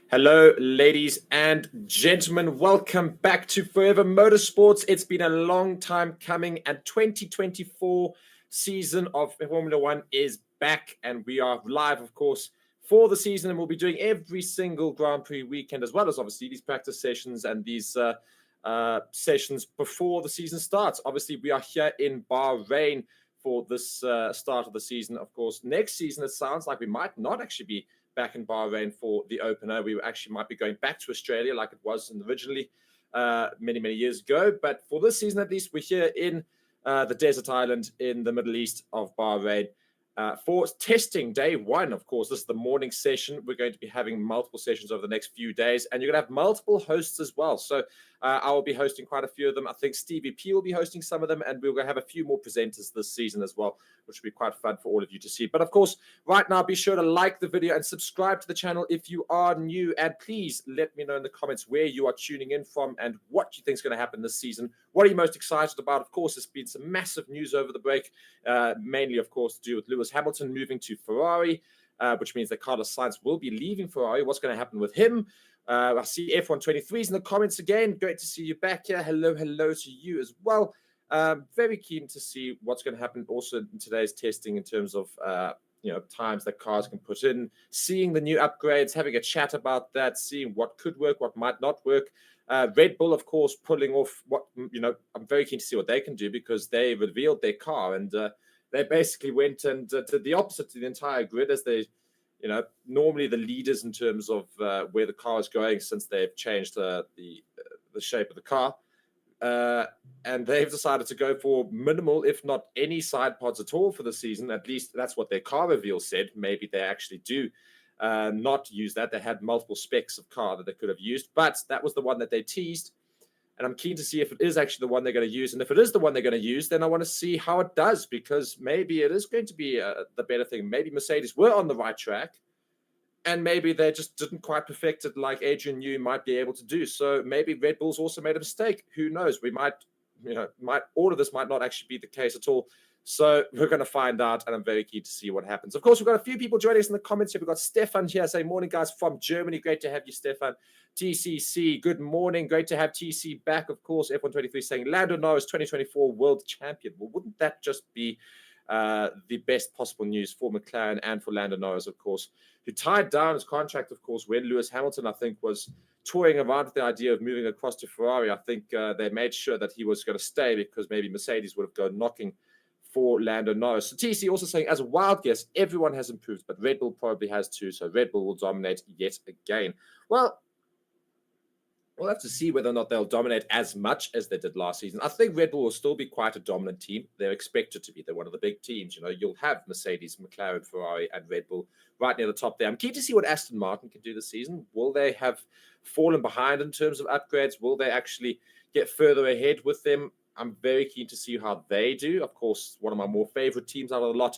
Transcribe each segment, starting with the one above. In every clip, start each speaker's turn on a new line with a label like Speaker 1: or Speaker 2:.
Speaker 1: Hello, ladies and gentlemen. Welcome back to Forever Motorsports. It's been a long time coming, and 2024 season of Formula One is back, and we are live, of course, for the season, and we'll be doing every single Grand Prix weekend, as well as obviously these practice sessions and these sessions before the season starts. Obviously, we are here in Bahrain for this start of the season. Of course, next season, it sounds like we might not actually be back in for the opener. We actually might be going back to Australia like it was originally many years ago. But for this season, at least, we're here in the desert island in the Middle East of Bahrain for testing day one. Of course, this is the morning session. We're going to be having multiple sessions over the next few days, and you're going to have multiple hosts as well. So I will be hosting quite a few of them. I think Stevie P will be hosting some of them, and we're going to have a few more presenters this season as well, which will be quite fun for all of you to see. But of course, right now, be sure to like the video and subscribe to the channel if you are new. And please let me know in the comments where you are tuning in from and what you think is going to happen this season. What are you most excited about? Of course, there's been some massive news over the break, mainly, of course, to do with Lewis Hamilton moving to Ferrari, which means that Carlos Sainz will be leaving Ferrari. What's going to happen with him? I see F123s in the comments again. Great to see you back here. Hello to you as well. Very keen to see what's going to happen also in today's testing in terms of times that cars can put in, seeing the new upgrades, having a chat about that, seeing what could work, what might not work. Red Bull, of course, pulling off what, I'm very keen to see what they can do because they revealed their car and they basically went and did the opposite to the entire grid as they, normally the leaders in terms of where the car is going since they've changed the shape of the car. And they've decided to go for minimal, if not any side pods at all for the season. At least that's what their car reveal said. Maybe they actually do not use that. They had multiple specs of car that they could have used, but that was the one that they teased. And I'm keen to see if it is actually the one they're going to use. And if it is the one they're going to use, then I want to see how it does, because maybe it is going to be the better thing. Maybe Mercedes were on the right track, and maybe they just didn't quite perfect it like Adrian Newey might be able to do. So maybe Red Bull's also made a mistake. Who knows? We might all of this might not actually be the case at all. So we're going to find out, and I'm very keen to see what happens. Of course, we've got a few people joining us in the comments here. We've got Stefan here saying, morning, guys, from Germany. Great to have you, Stefan. TCC, good morning. Great to have TC back, of course. F123 saying, Lando Norris, 2024 world champion. Well, wouldn't that just be the best possible news for McLaren and for Lando Norris, of course, who tied down his contract, of course, when Lewis Hamilton, I think, was toying around with the idea of moving across to Ferrari. I think they made sure that he was going to stay because maybe Mercedes would have gone knocking for Lando Norris. So TC also saying, as a wild guess, everyone has improved, but Red Bull probably has too. So Red Bull will dominate yet again. Well, we'll have to see whether or not they'll dominate as much as they did last season. I think Red Bull will still be quite a dominant team. They're expected to be. They're one of the big teams. You'll have Mercedes, McLaren, Ferrari, and Red Bull right near the top there. I'm keen to see what Aston Martin can do this season. Will they have fallen behind in terms of upgrades? Will they actually get further ahead with them? I'm very keen to see how they do. Of course, one of my more favorite teams out of the lot.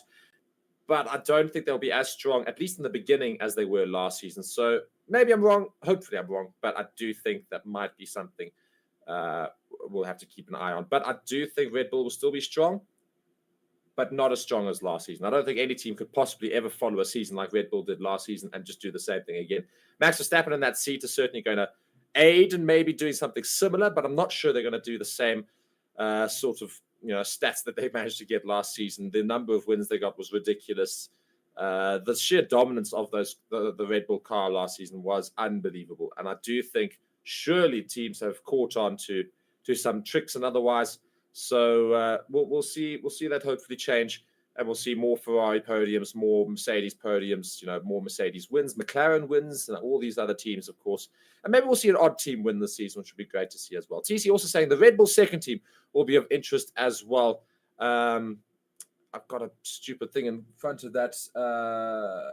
Speaker 1: But I don't think they'll be as strong, at least in the beginning, as they were last season. So maybe I'm wrong. Hopefully I'm wrong. But I do think that might be something we'll have to keep an eye on. But I do think Red Bull will still be strong, but not as strong as last season. I don't think any team could possibly ever follow a season like Red Bull did last season and just do the same thing again. Max Verstappen in that seat is certainly going to aid and maybe doing something similar, but I'm not sure they're going to do the same sort of stats that they managed to get last season. The number of wins they got was ridiculous. The sheer dominance of the Red Bull car last season was unbelievable, and I do think surely teams have caught on to some tricks and otherwise. So we'll see that hopefully change, and we'll see more Ferrari podiums, more Mercedes podiums, more Mercedes wins, McLaren wins, and all these other teams, of course. And maybe we'll see an odd team win this season, which would be great to see as well. TC also saying the Red Bull second team will be of interest as well. I've got a stupid thing in front of that. Oh,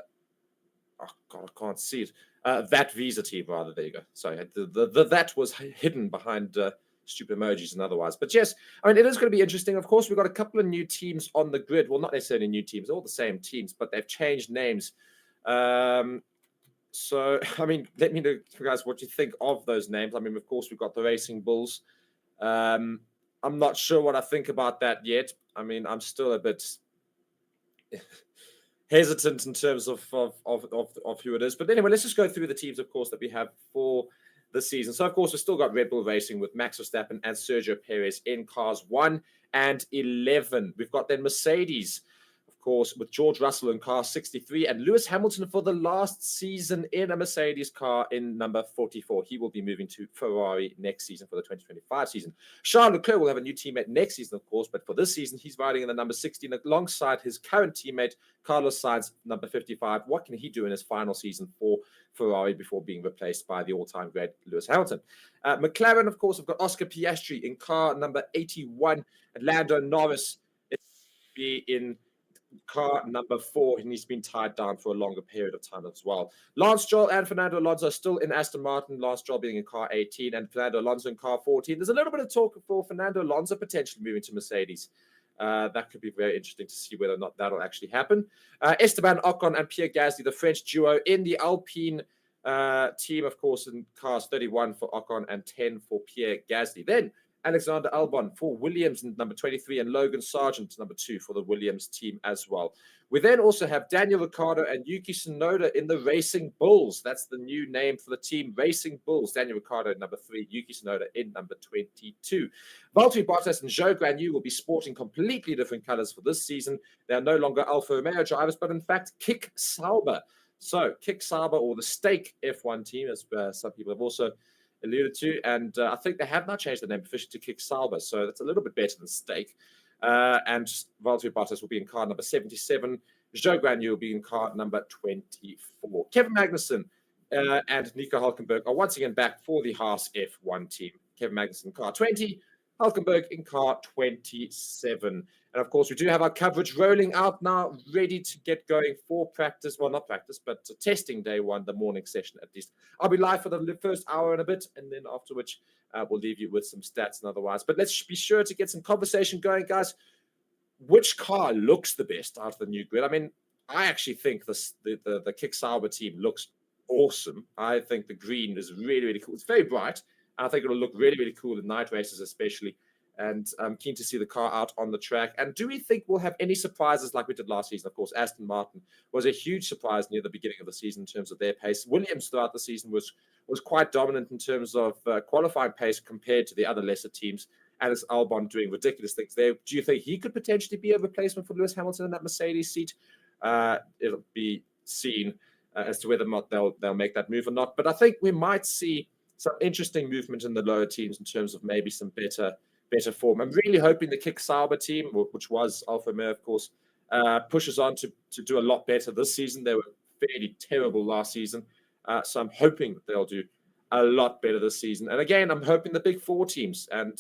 Speaker 1: God, I can't see it. That Visa team, rather. There you go. Sorry, that was hidden behind stupid emojis and otherwise. But yes, I mean, it is going to be interesting. Of course, we've got a couple of new teams on the grid. Well, not necessarily new teams, all the same teams, but they've changed names. So, I mean, let me know, guys, what you think of those names. I mean, of course, we've got the Racing Bulls. I'm not sure what I think about that yet. I mean, I'm still a bit hesitant in terms of who it is. But anyway, let's just go through the teams, of course, that we have for the season. So, of course, we've still got Red Bull Racing with Max Verstappen and Sergio Perez in cars 1 and 11. We've got then Mercedes, of course, with George Russell in car 63 and Lewis Hamilton for the last season in a Mercedes car in number 44. He will be moving to Ferrari next season for the 2025 season. Charles Leclerc will have a new teammate next season, of course, but for this season, he's riding in the number 16 alongside his current teammate, Carlos Sainz, number 55. What can he do in his final season for Ferrari before being replaced by the all-time great Lewis Hamilton? McLaren, of course, have got Oscar Piastri in car number 81, and Lando Norris is be in car number 4, and he's been tied down for a longer period of time as well. Lance Stroll and Fernando Alonso are still in Aston Martin, Lance Stroll being in car 18 and Fernando Alonso in car 14. There's a little bit of talk for Fernando Alonso potentially moving to Mercedes. That could be very interesting to see whether or not that'll actually happen. Esteban Ocon and Pierre Gasly, the French duo in the Alpine team, of course, in cars 31 for Ocon and 10 for Pierre Gasly. Then Alexander Albon for Williams, number 23, and Logan Sargent, number 2, for the Williams team as well. We then also have Daniel Ricciardo and Yuki Tsunoda in the Racing Bulls. That's the new name for the team, Racing Bulls. Daniel Ricciardo, number 3, Yuki Tsunoda in number 22. Valtteri Bottas and Zhou Guanyu will be sporting completely different colors for this season. They are no longer Alfa Romeo drivers, but in fact, Kick Sauber. So, Kick Sauber, or the Stake F1 team, as some people have also alluded to, and I think they have now changed the name officially to Kick Sauber, so that's a little bit better than Stake. And Valtteri Bottas will be in car number 77. Zhou Guanyu will be in car number 24. Kevin Magnussen and Nico Hülkenberg are once again back for the Haas F1 team. Kevin Magnussen in car 20, Hülkenberg in car 27. And of course, we do have our coverage rolling out now, ready to get going for practice. Well, not practice, but testing day 1, the morning session at least. I'll be live for the first hour and a bit, and then after which we'll leave you with some stats and otherwise. But let's be sure to get some conversation going, guys. Which car looks the best out of the new grid? I mean, I actually think the Kick Sauber team looks awesome. I think the green is really, really cool. It's very bright. I think it'll look really, really cool in night races especially. And I'm keen to see the car out on the track. And do we think we'll have any surprises like we did last season? Of course, Aston Martin was a huge surprise near the beginning of the season in terms of their pace. Williams throughout the season was quite dominant in terms of qualifying pace compared to the other lesser teams. Alex Albon doing ridiculous things there. Do you think he could potentially be a replacement for Lewis Hamilton in that Mercedes seat? It'll be seen as to whether or not they'll make that move or not. But I think we might see some interesting movement in the lower teams in terms of maybe some better form. I'm really hoping the Kick Sauber team, which was Alfa Romeo, of course, pushes on to do a lot better this season. They were fairly terrible last season. So I'm hoping that they'll do a lot better this season. And again, I'm hoping the big 4 teams, and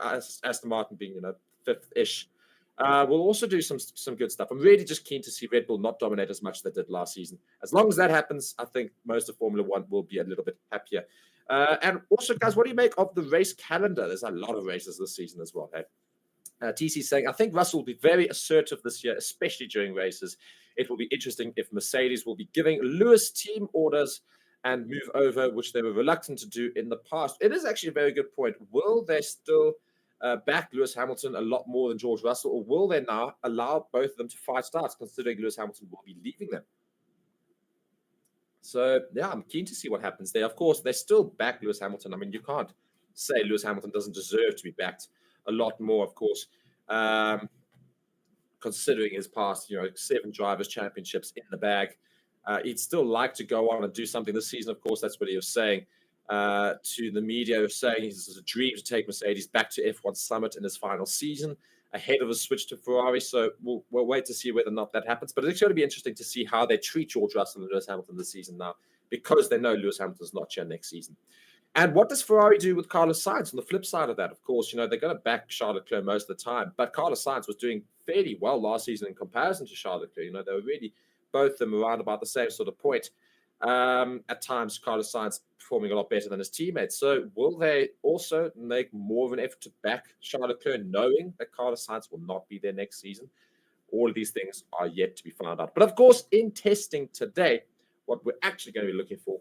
Speaker 1: Aston Martin being, 5th-ish, will also do some good stuff. I'm really just keen to see Red Bull not dominate as much as they did last season. As long as that happens, I think most of Formula One will be a little bit happier. And also, guys, what do you make of the race calendar? There's a lot of races this season as well. Hey? TC saying, I think Russell will be very assertive this year, especially during races. It will be interesting if Mercedes will be giving Lewis team orders and move over, which they were reluctant to do in the past. It is actually a very good point. Will they still back Lewis Hamilton a lot more than George Russell, or will they now allow both of them to fight starts, considering Lewis Hamilton will be leaving them? So, yeah, I'm keen to see what happens there. Of course, they still back Lewis Hamilton. I mean, you can't say Lewis Hamilton doesn't deserve to be backed a lot more, of course, considering his past, 7 drivers' championships in the bag. He'd still like to go on and do something this season. Of course, that's what he was saying to the media, saying it's a dream to take Mercedes back to F1 Summit in his final season ahead of a switch to Ferrari. So we'll wait to see whether or not that happens. But it's going to be interesting to see how they treat George Russell and Lewis Hamilton this season now, because they know Lewis Hamilton's not here next season. And what does Ferrari do with Carlos Sainz on the flip side of that? Of course, they're going to back Charles Leclerc most of the time, but Carlos Sainz was doing fairly well last season in comparison to Charles Leclerc. They were really both of them around about the same sort of point. At times, Carlos Sainz performing a lot better than his teammates. So will they also make more of an effort to back Charles Leclerc, knowing that Carlos Sainz will not be there next season? All of these things are yet to be found out. But of course, in testing today, what we're actually going to be looking for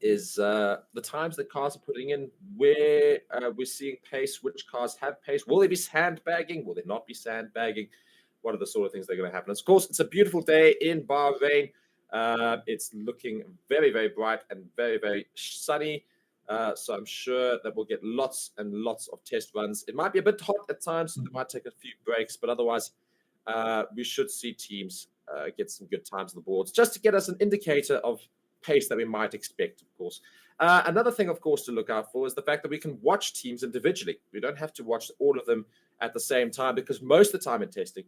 Speaker 1: is the times that cars are putting in, where we're seeing pace, which cars have pace. Will they be sandbagging? Will they not be sandbagging? what are the sort of things that are going to happen. Of course, it's a beautiful day in Bahrain. It's looking very, very bright and very, very sunny. So I'm sure that we'll get lots and lots of test runs. It might be a bit hot at times, so they might take a few breaks, but otherwise we should see teams get some good times on the boards, just to get us an indicator of pace that we might expect, of course. Another thing, of course, to look out for is the fact that we can watch teams individually. We don't have to watch all of them at the same time, because most of the time in testing,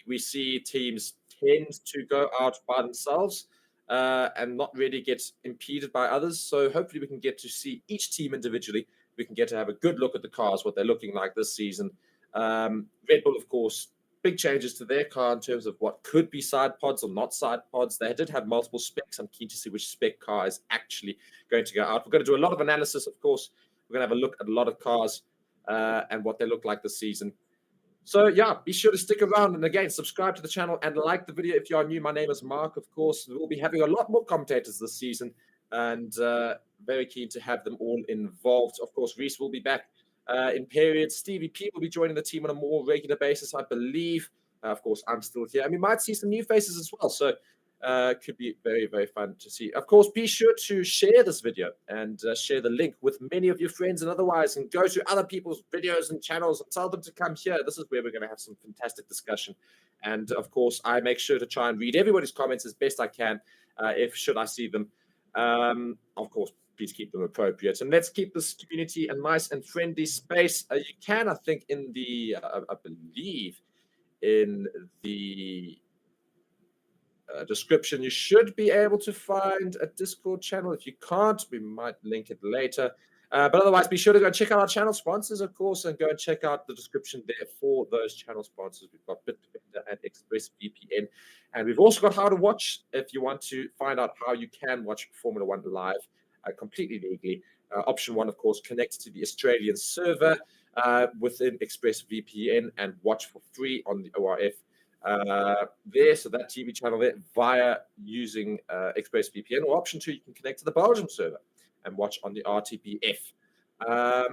Speaker 1: we see teams tend to go out by themselves and not really get impeded by others. So hopefully we can get to see each team individually. We can get to have a good look at the cars, what they're looking like this season. Red Bull, of course, big changes to their car in terms of what could be side pods or not side pods. They did have multiple specs. I'm keen to see which spec car is actually going to go out. We're going to do a lot of analysis, of course. We're going to have a look at a lot of cars and what they look like this season. So, yeah, be sure to stick around. And again, subscribe to the channel and like the video if you are new. My name is Mark, of course. We'll be having a lot more commentators this season, and very keen to have them all involved. Of course, Reese will be back in periods. Stevie P will be joining the team on a more regular basis, I believe. Of course, I'm still here. And we might see some new faces as well. So could be very, very fun to see. Of course, be sure to share this video and share the link with many of your friends and otherwise, and go to other people's videos and channels and tell them to come here. This is where we're going to have some fantastic discussion. And of course, I make sure to try and read everybody's comments as best I can should I see them. Of course, please keep them appropriate. And let's keep this community a nice and friendly space. You can, I think, in the, I believe, in the description, you should be able to find a Discord channel. If you can't, we might link it later. But otherwise, be sure to go check out our channel sponsors, of course, and go and check out the description there for those channel sponsors. We've got BITDEFENDER and ExpressVPN. And we've also got how to watch if you want to find out how you can watch Formula One live completely legally. Option one, of course, connect to the Australian server within ExpressVPN and watch for free on the ORF. There, so that TV channel there via using ExpressVPN, or option two, you can connect to the Belgium server and watch on the RTBF.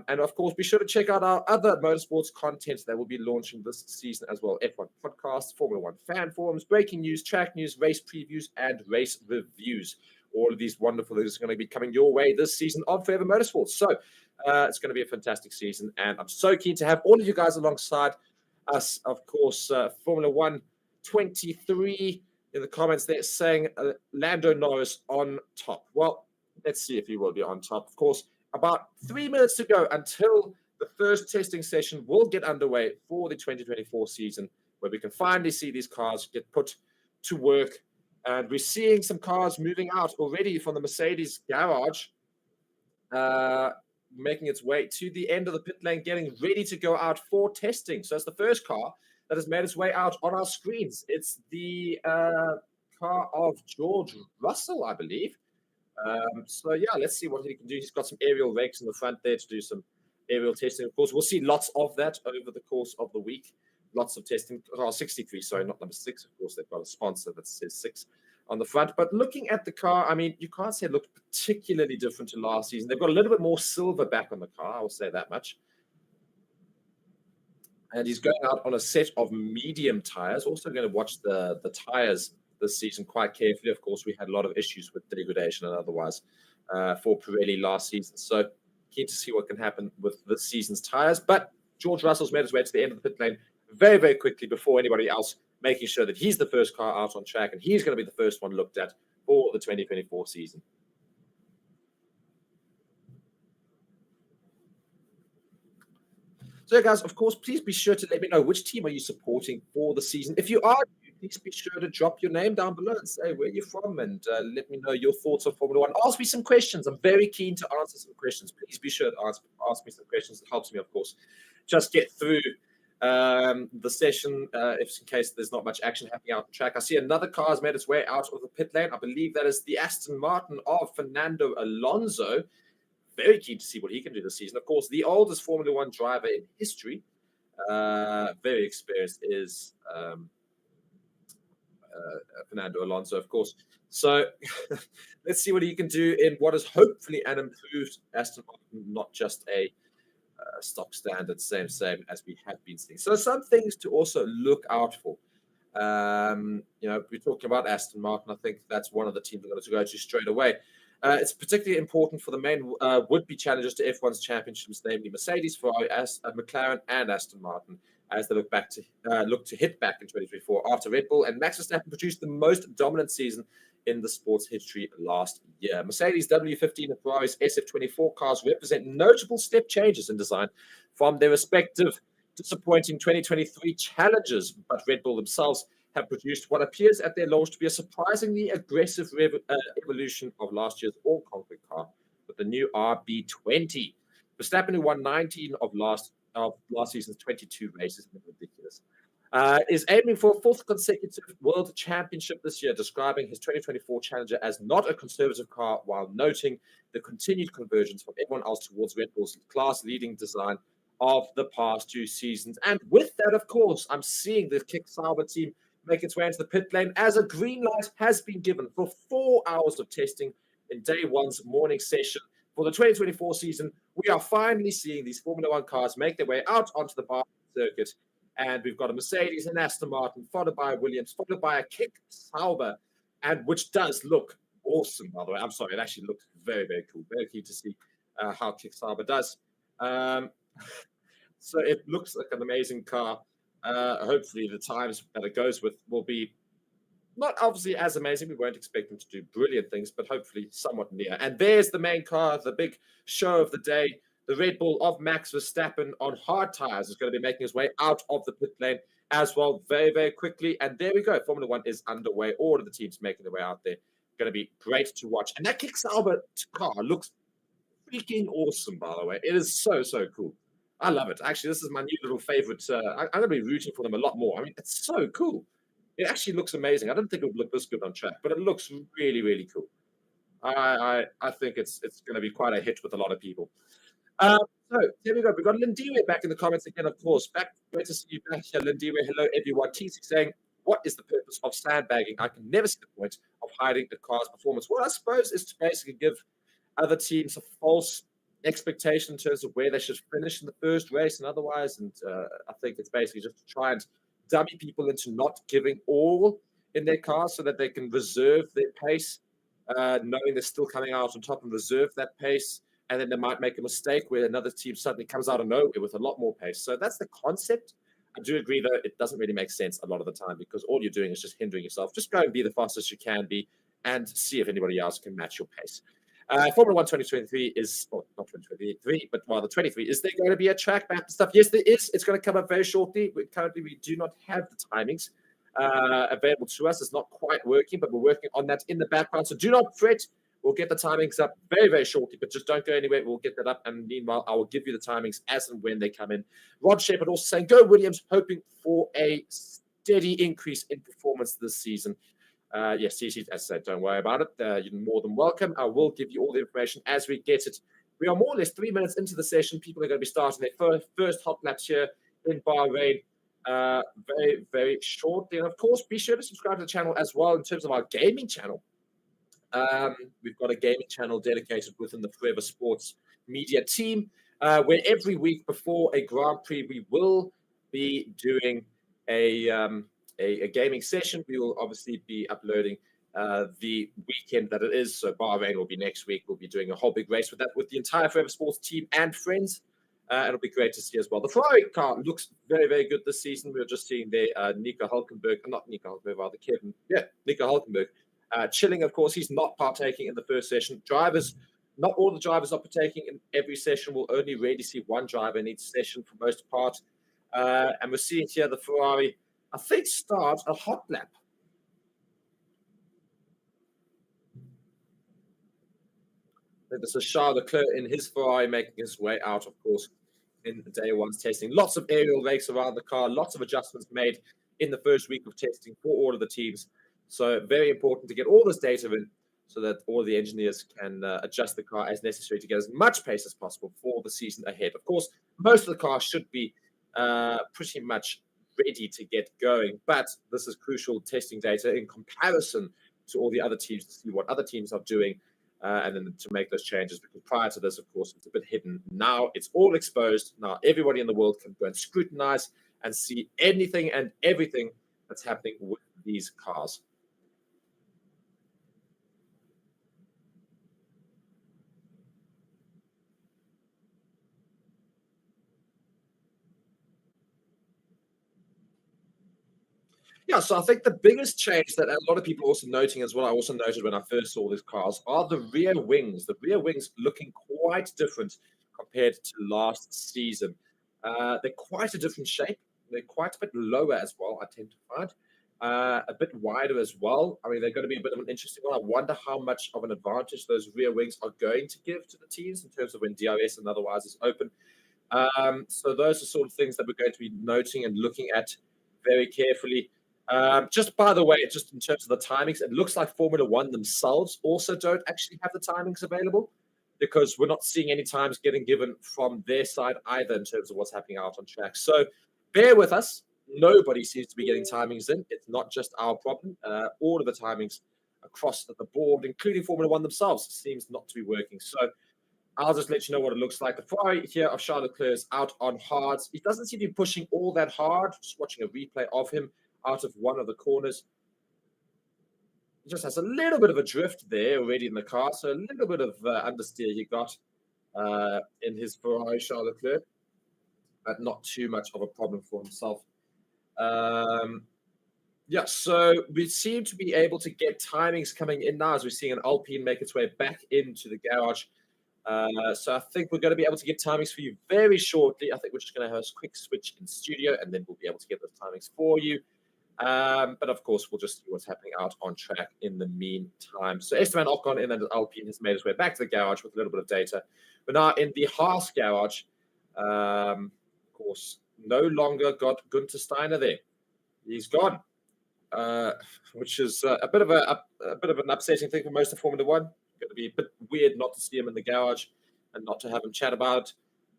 Speaker 1: And of course, be sure to check out our other motorsports content that will be launching this season as well. F1 podcasts, Formula One fan forums, breaking news, track news, race previews, and race reviews. All of these wonderful things are going to be coming your way this season of Forever Motorsports. So it's going to be a fantastic season, and I'm so keen to have all of you guys alongside us. Of course, Formula One 23 in the comments there saying Lando Norris on top. Well, let's see if he will be on top. Of course, about 3 minutes to go until the first testing session will get underway for the 2024 season, where we can finally see these cars get put to work. And we're seeing some cars moving out already from the Mercedes garage, making its way to the end of the pit lane, getting ready to go out for testing. So it's the first car that has made its way out on our screens. It's the car of George Russell, I believe. So, yeah, let's see what he can do. He's got some aerial rakes in the front there to do some aerial testing. Of course, we'll see lots of that over the course of the week. Lots of testing. Oh, 63, sorry, not number 6. Of course, they've got a sponsor that says 6 on the front. But looking at the car, I mean, you can't say it looked particularly different to last season. They've got a little bit more silver back on the car, I will say that much. And he's going out on a set of medium tires. Also going to watch the tires this season quite carefully. Of course, we had a lot of issues with degradation and otherwise for Pirelli last season. So keen to see what can happen with this season's tires. But George Russell's made his way to the end of the pit lane very, very quickly before anybody else, making sure that he's the first car out on track, and he's going to be the first one looked at for the 2024 season. So, guys, of course, please be sure to let me know which team are you supporting for the season. If you are, please be sure to drop your name down below and say where you're from, and let me know your thoughts on Formula One. Ask me some questions. I'm very keen to answer some questions. Please be sure to ask me some questions. It helps me, of course, just get through the session if in case there's not much action happening out on track. I see another car has made its way out of the pit lane. I believe that is the Aston Martin of Fernando Alonso. Very keen to see what he can do this season. Of course, the oldest Formula One driver in history, very experienced, is Fernando Alonso, of course. So let's see what he can do in what is hopefully an improved Aston Martin, not just a stock standard, same as we have been seeing. So some things to also look out for. We're talking about Aston Martin. I think that's one of the teams we're going to go to straight away. It's particularly important for the main would-be challengers to F1's championships, namely Mercedes, Ferrari, McLaren, and Aston Martin, as they look to hit back in 2024 after Red Bull and Max Verstappen produced the most dominant season in the sport's history last year. Mercedes W15 and Ferrari's SF24 cars represent notable step changes in design from their respective disappointing 2023 challenges, but Red Bull themselves have produced what appears at their launch to be a surprisingly aggressive evolution of last year's all-conquering car with the new RB20. Verstappen, who won 19 of last season's 22 races, ridiculous, is aiming for a fourth consecutive World Championship this year, describing his 2024 Challenger as not a conservative car, while noting the continued convergence from everyone else towards Red Bull's class-leading design of the past 2 seasons. And with that, of course, I'm seeing the Kick Sauber team make its way into the pit lane as a green light has been given for 4 hours of testing in day one's morning session. For the 2024 season, we are finally seeing these Formula One cars make their way out onto the Bahrain circuit. And we've got a Mercedes and Aston Martin, followed by a Williams, followed by a Kick Sauber, and which does look awesome, by the way. I'm sorry, it actually looks very, very cool. Very keen to see how Kick Sauber does. So it looks like an amazing car. Hopefully the times that it goes with will be not obviously as amazing. We won't expect them to do brilliant things, but hopefully somewhat near. And there's the main car, the big show of the day. The Red Bull of Max Verstappen on hard tires is going to be making his way out of the pit lane as well very, very quickly. And there we go. Formula One is underway. All of the teams making their way out there. Going to be great to watch. And that Kick Sauber car looks freaking awesome, by the way. It is so, so cool. I love it. Actually, this is my new little favorite. I'm going to be rooting for them a lot more. I mean, it's so cool. It actually looks amazing. I didn't think it would look this good on track, but it looks really, really cool. I think it's going to be quite a hit with a lot of people. So there we go. We've got Lindiwe back in the comments again, of course. Great to see you back here, Lindiwe. Hello, everyone. TC saying, what is the purpose of sandbagging? I can never see the point of hiding the car's performance. Well, I suppose is to basically give other teams a false expectation in terms of where they should finish in the first race and otherwise. And I think it's basically just to try and dummy people into not giving all in their cars so that they can reserve their pace, knowing they're still coming out on top and reserve that pace. And then they might make a mistake where another team suddenly comes out of nowhere with a lot more pace. So that's the concept. I do agree, though, it doesn't really make sense a lot of the time because all you're doing is just hindering yourself. Just go and be the fastest you can be and see if anybody else can match your pace. Formula One 2023 is, or not 2023, but rather 23. Is there going to be a track map and stuff? Yes, there is. It's going to come up very shortly. Currently, we do not have the timings available to us. It's not quite working, but we're working on that in the background. So do not fret. We'll get the timings up very, very shortly, but just don't go anywhere. We'll get that up. And meanwhile, I will give you the timings as and when they come in. Rod Shepard also saying, go Williams, hoping for a steady increase in performance this season. Yes, as I said, don't worry about it. You're more than welcome. I will give you all the information as we get it. We are more or less 3 minutes into the session. People are going to be starting their first hot laps here in Bahrain very, very shortly. And of course, be sure to subscribe to the channel as well in terms of our gaming channel. We've got a gaming channel dedicated within the Forever Sports media team, where every week before a Grand Prix, we will be doing a gaming session. We will obviously be uploading the weekend that it is. So Bahrain will be next week. We'll be doing a whole big race with that, with the entire Forever Sports team and friends. It'll be great to see as well. The Ferrari car looks very, very good this season. We were just seeing there Nico Hülkenberg, chilling, of course. He's not partaking in the first session. Drivers, not all the drivers are partaking in every session. We'll only really see one driver in each session for most part. And we're seeing here the Ferrari, I think, start a hot lap. This is Charles Leclerc in his Ferrari making his way out, of course, in day one's testing. Lots of aerial rakes around the car, lots of adjustments made in the first week of testing for all of the teams. So very important to get all this data in so that all the engineers can adjust the car as necessary to get as much pace as possible for the season ahead. Of course, most of the cars should be pretty much ready to get going, but this is crucial testing data in comparison to all the other teams to see what other teams are doing and then to make those changes. Because prior to this, of course, it's a bit hidden. Now it's all exposed. Now everybody in the world can go and scrutinize and see anything and everything that's happening with these cars. Yeah, so I think the biggest change that a lot of people are also noting as well, I also noted when I first saw these cars, are the rear wings. The rear wings looking quite different compared to last season. They're quite a different shape. They're quite a bit lower as well, I tend to find. A bit wider as well. I mean, they're going to be a bit of an interesting one. I wonder how much of an advantage those rear wings are going to give to the teams in terms of when DRS and otherwise is open. So those are sort of things that we're going to be noting and looking at very carefully. Just by the way, just in terms of the timings, it looks like Formula One themselves also don't actually have the timings available because we're not seeing any times getting given from their side either in terms of what's happening out on track. So bear with us. Nobody seems to be getting timings in. It's not just our problem. All of the timings across the board, including Formula One themselves, seems not to be working. So I'll just let you know what it looks like. The Ferrari here of Charles Leclerc is out on hards. He doesn't seem to be pushing all that hard. Just watching a replay of him out of one of the corners. He just has a little bit of a drift there already in the car. So a little bit of understeer he got in his Ferrari Charles Leclerc, but not too much of a problem for himself. Yeah, so we seem to be able to get timings coming in now as we're seeing an Alpine make its way back into the garage. So I think we're going to be able to get timings for you very shortly. I think we're just going to have a quick switch in studio, and then we'll be able to get those timings for you. But of course, we'll just see what's happening out on track in the meantime. So Esteban Ocon in and Alpine has made his way back to the garage with a little bit of data. But now in the Haas garage, of course, no longer got Gunther Steiner there. He's gone, which is a bit of an upsetting thing for most of Formula One. Going to be a bit weird not to see him in the garage and not to have him chat about it.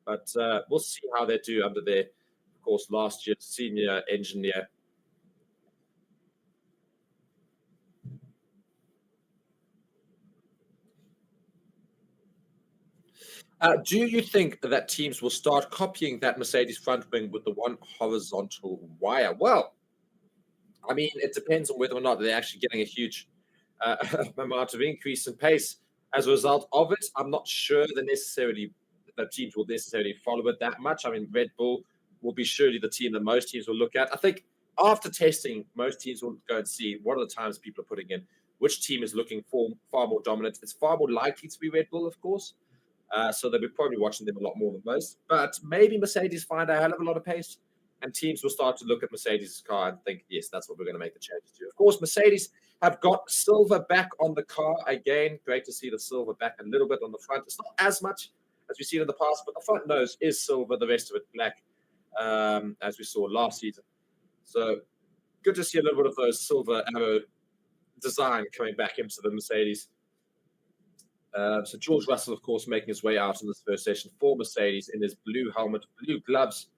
Speaker 1: But we'll see how they do under their, of course, last year's senior engineer. Do you think that teams will start copying that Mercedes front wing with the one horizontal wire? Well, I mean, it depends on whether or not they're actually getting a huge amount of increase in pace as a result of it. I'm not sure that teams will necessarily follow it that much. I mean, Red Bull will be surely the team that most teams will look at. I think after testing, most teams will go and see what are the times people are putting in, which team is looking for far more dominant. It's far more likely to be Red Bull, of course. So they'll be probably watching them a lot more than most. But maybe Mercedes find a hell of a lot of pace, and teams will start to look at Mercedes' car and think, yes, that's what we're going to make the changes to. Of course, Mercedes have got silver back on the car again. Great to see the silver back a little bit on the front. It's not as much as we've seen in the past, but the front nose is silver, the rest of it black, as we saw last season. So good to see a little bit of those silver arrow design coming back into the Mercedes. So George Russell, of course, making his way out in this first session for Mercedes in his blue helmet, blue gloves,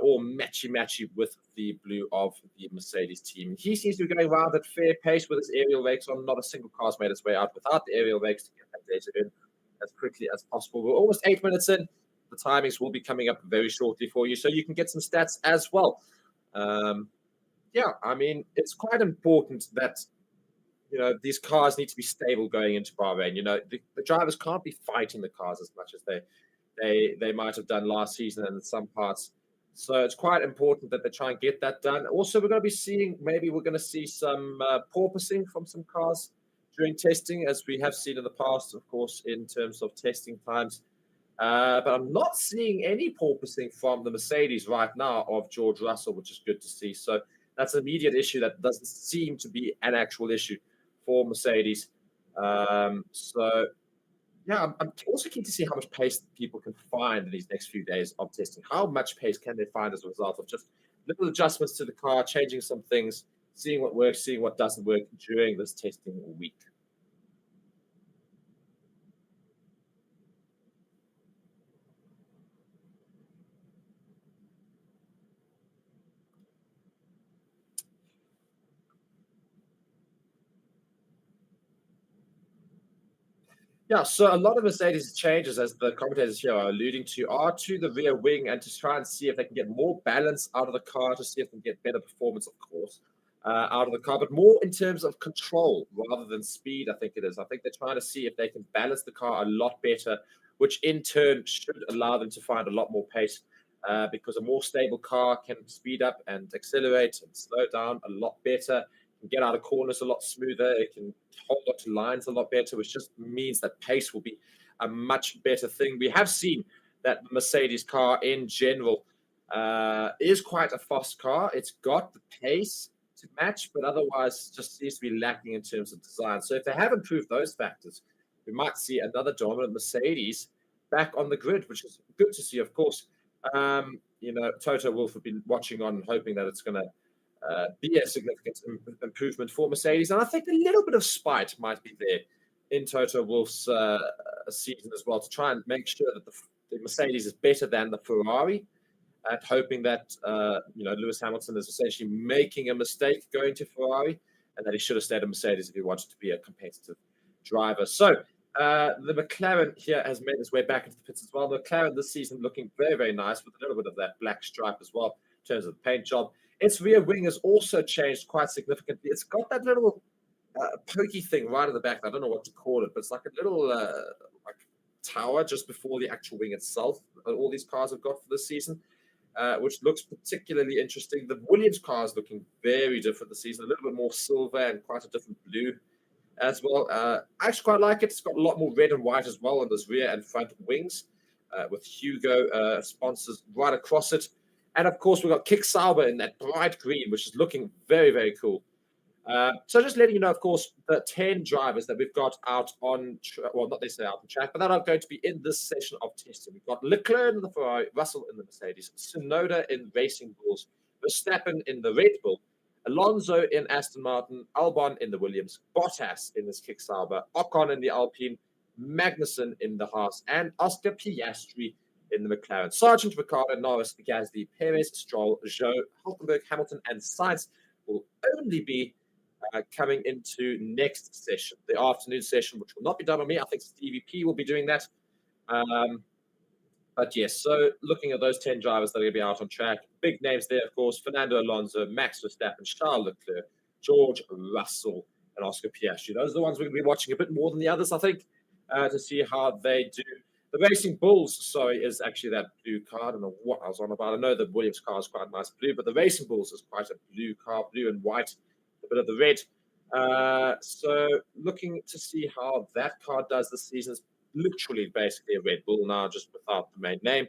Speaker 1: all matchy with the blue of the Mercedes team. He seems to be going around at fair pace with his aerial rakes on. Not a single car's made its way out without the aerial rakes to get that data in as quickly as possible. We're almost 8 minutes in. The timings will be coming up very shortly for you, so you can get some stats as well. Yeah, I mean, it's quite important that these cars need to be stable going into Bahrain. The drivers can't be fighting the cars as much as they might have done last season and in some parts. So it's quite important that they try and get that done. Also, we're going to see some porpoising from some cars during testing, as we have seen in the past, of course, in terms of testing times. But I'm not seeing any porpoising from the Mercedes right now of George Russell, which is good to see. So that's an immediate issue that doesn't seem to be an actual issue for Mercedes. So yeah, I'm also keen to see how much pace people can find in these next few days of testing. How much pace can they find as a result of just little adjustments to the car, changing some things, seeing what works, seeing what doesn't work during this testing week. Yeah, so a lot of Mercedes changes, as the commentators here are alluding to, are to the rear wing and to try and see if they can get more balance out of the car, to see if they can get better performance, of course, out of the car, but more in terms of control rather than speed, I think it is. I think they're trying to see if they can balance the car a lot better, which in turn should allow them to find a lot more pace. Because a more stable car can speed up and accelerate and slow down a lot better, can get out of corners a lot smoother, it can hold up to lines a lot better, which just means that pace will be a much better thing. We have seen that the Mercedes car in general is quite a fast car. It's got the pace to match, but otherwise just seems to be lacking in terms of design. So if they have improved those factors, we might see another dominant Mercedes back on the grid, which is good to see, of course. Toto Wolff have been watching on and hoping that it's going to be a significant improvement for Mercedes. And I think a little bit of spite might be there in Toto Wolff's season as well, to try and make sure that the Mercedes is better than the Ferrari, and hoping that Lewis Hamilton is essentially making a mistake going to Ferrari, and that he should have stayed at Mercedes if he wanted to be a competitive driver. So the McLaren here has made its way back into the pits as well. The McLaren this season looking very, very nice, with a little bit of that black stripe as well in terms of the paint job. Its rear wing has also changed quite significantly. It's got that little pokey thing right at the back. I don't know what to call it, but it's like a little like tower just before the actual wing itself. All these cars have got for this season, which looks particularly interesting. The Williams car is looking very different this season, a little bit more silver and quite a different blue as well. I actually quite like it. It's got a lot more red and white as well on those rear and front wings, with Hugo sponsors right across it. And of course, we've got Kick Sauber in that bright green, which is looking very, very cool. So just letting you know, of course, the 10 drivers that we've got out on, well, not necessarily out on track, but that are going to be in this session of testing. We've got Leclerc in the Ferrari, Russell in the Mercedes, Tsunoda in Racing Bulls, Verstappen in the Red Bull, Alonso in Aston Martin, Albon in the Williams, Bottas in this Kick Sauber, Ocon in the Alpine, Magnussen in the Haas, and Oscar Piastri in the McLaren. Sargent, Ricciardo, Norris, Gasly, Perez, Stroll, Zhou, Hulkenberg, Hamilton, and Sainz will only be coming into next session, the afternoon session, which will not be done by me. I think Stevie P will be doing that. But yes, so looking at those 10 drivers that are going to be out on track, big names there, of course: Fernando Alonso, Max Verstappen, Charles Leclerc, George Russell, and Oscar Piastri. Those are the ones we're going to be watching a bit more than the others, I think, to see how they do. The Racing Bulls, is actually that blue car. I don't know what I was on about. I know the Williams car is quite nice blue, but the Racing Bulls is quite a blue car, blue and white, a bit of the red. So looking to see how that car does this season. It's literally basically a Red Bull now, just without the main name.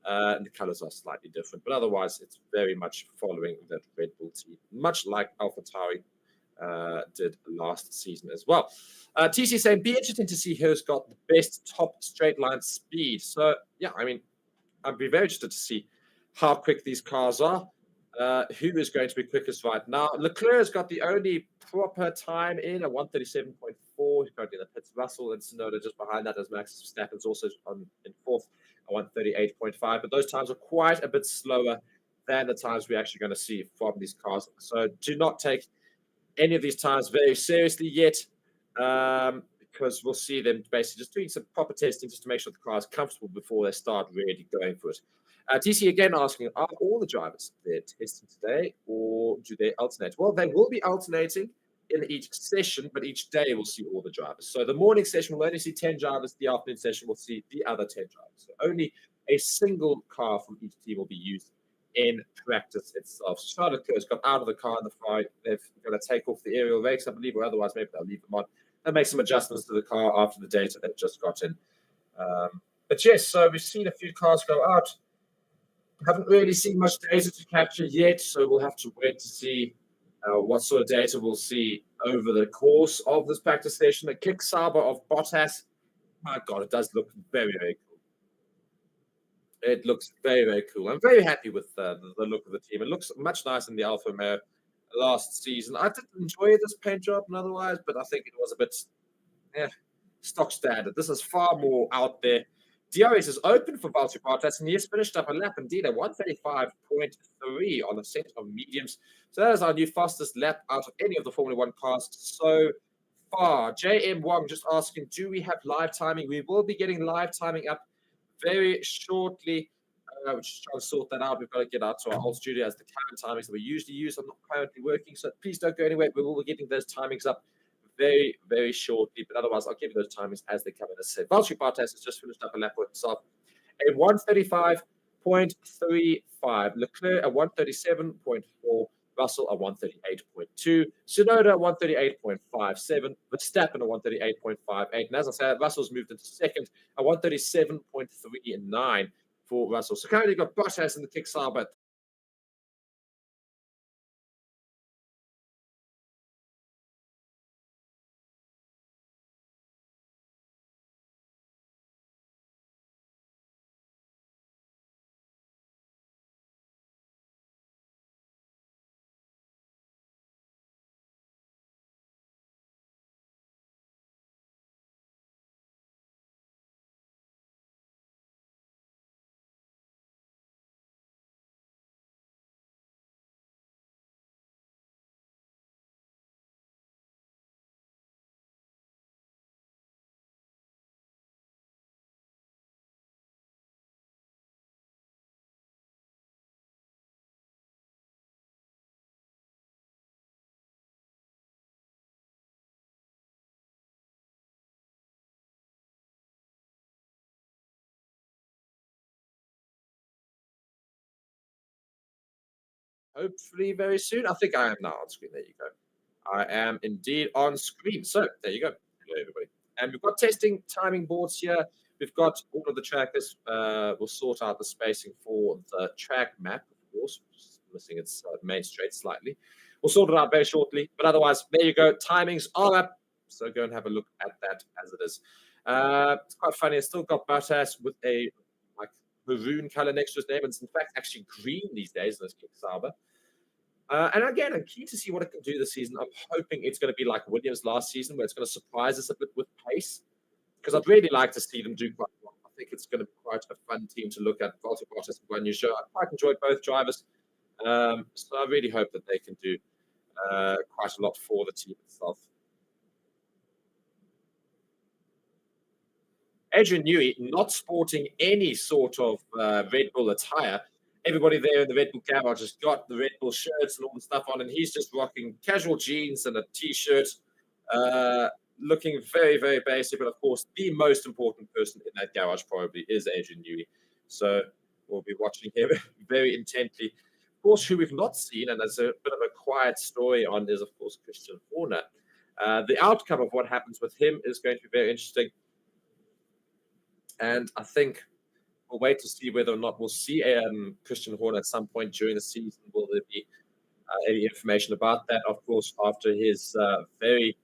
Speaker 1: And the colors are slightly different, but otherwise it's very much following that Red Bull team, much like AlphaTauri did last season as well. TC saying, be interesting to see who's got the best top straight line speed. So, yeah, I mean, I'd be very interested to see how quick these cars are. Who is going to be quickest right now? Leclerc has got the only proper time in, a 137.4. He's currently in the pits. Russell and Tsunoda just behind that, as Max Verstappen's also in fourth, a 138.5. But those times are quite a bit slower than the times we're actually going to see from these cars. So do not take any of these times very seriously yet, because we'll see them basically just doing some proper testing just to make sure the car is comfortable before they start really going for it. TC again asking, are all the drivers there testing today, or do they alternate? Well, they will be alternating in each session, but each day we'll see all the drivers. So the morning session will only see 10 drivers. The afternoon session will see the other 10 drivers. So only a single car from each team will be used in practice itself. So Charles Leclerc's got out of the car in the Ferrari. They're going to take off the aerial rakes, I believe, or otherwise maybe they'll leave them on and make some adjustments to the car after the data they've just got in. But yes, so we've seen a few cars go out. Haven't really seen much data to capture yet, so we'll have to wait to see what sort of data we'll see over the course of this practice session. The Kick Sauber of Bottas, my God, it does look very, very cool. It looks very, very cool. I'm very happy with the look of the team. It looks much nicer than the Alfa Romeo last season. I did enjoy this paint job and otherwise, but I think it was a bit stock standard. This is far more out there. DRS is open for Valtteri Bottas, and he has finished up a lap indeed at 135.3 on a set of mediums. So that is our new fastest lap out of any of the Formula One cars so far. JM Wong just asking, do we have live timing? We will be getting live timing up very shortly. We're just trying to sort that out. We've got to get out to our old studio as the current timings that we usually use are not currently working. So please don't go anywhere. We will be getting those timings up very, very shortly. But otherwise, I'll give you those timings as they come in. As I said, Valtteri Bottas has just finished up a lap with himself. A 135.35. Leclerc a 137.4. Russell a 138.2. Tsunoda 138.57. Verstappen a 138.58. And as I said, Russell's moved into second, a 137.39 for Russell. So currently you've got Bottas in the kick-start, but hopefully very soon. I think I am now on screen. There you go. I am indeed on screen. So there you go. Hello, everybody. And we've got testing timing boards here. We've got all of the trackers. We'll sort out the spacing for the track map, of course, just missing its main straight slightly. We'll sort it out very shortly. But otherwise, there you go. Timings are up. So go and have a look at that as it is. It's quite funny. It's still got Bottas with a like maroon color next to his name. It's in fact actually green these days in this King Sauber. And again, I'm keen to see what it can do this season. I'm hoping it's going to be like Williams last season, where it's going to surprise us a bit with pace, because I'd really like to see them do quite well. I think it's going to be quite a fun team to look at. Valtteri Bottas and Guan Yu Zhou. I quite enjoyed both drivers, so I really hope that they can do quite a lot for the team itself. Adrian Newey not sporting any sort of Red Bull attire. Everybody there in the Red Bull garage has got the Red Bull shirts and all the stuff on, and he's just rocking casual jeans and a t-shirt, looking very, very basic. But of course, the most important person in that garage probably is Adrian Newey. So we'll be watching him very intently. Of course, who we've not seen, and there's a bit of a quiet story on, is of course Christian Horner. The outcome of what happens with him is going to be very interesting. And I think we'll wait to see whether or not we'll see Christian Horner at some point during the season. Will there be any information about that? Of course, after his very,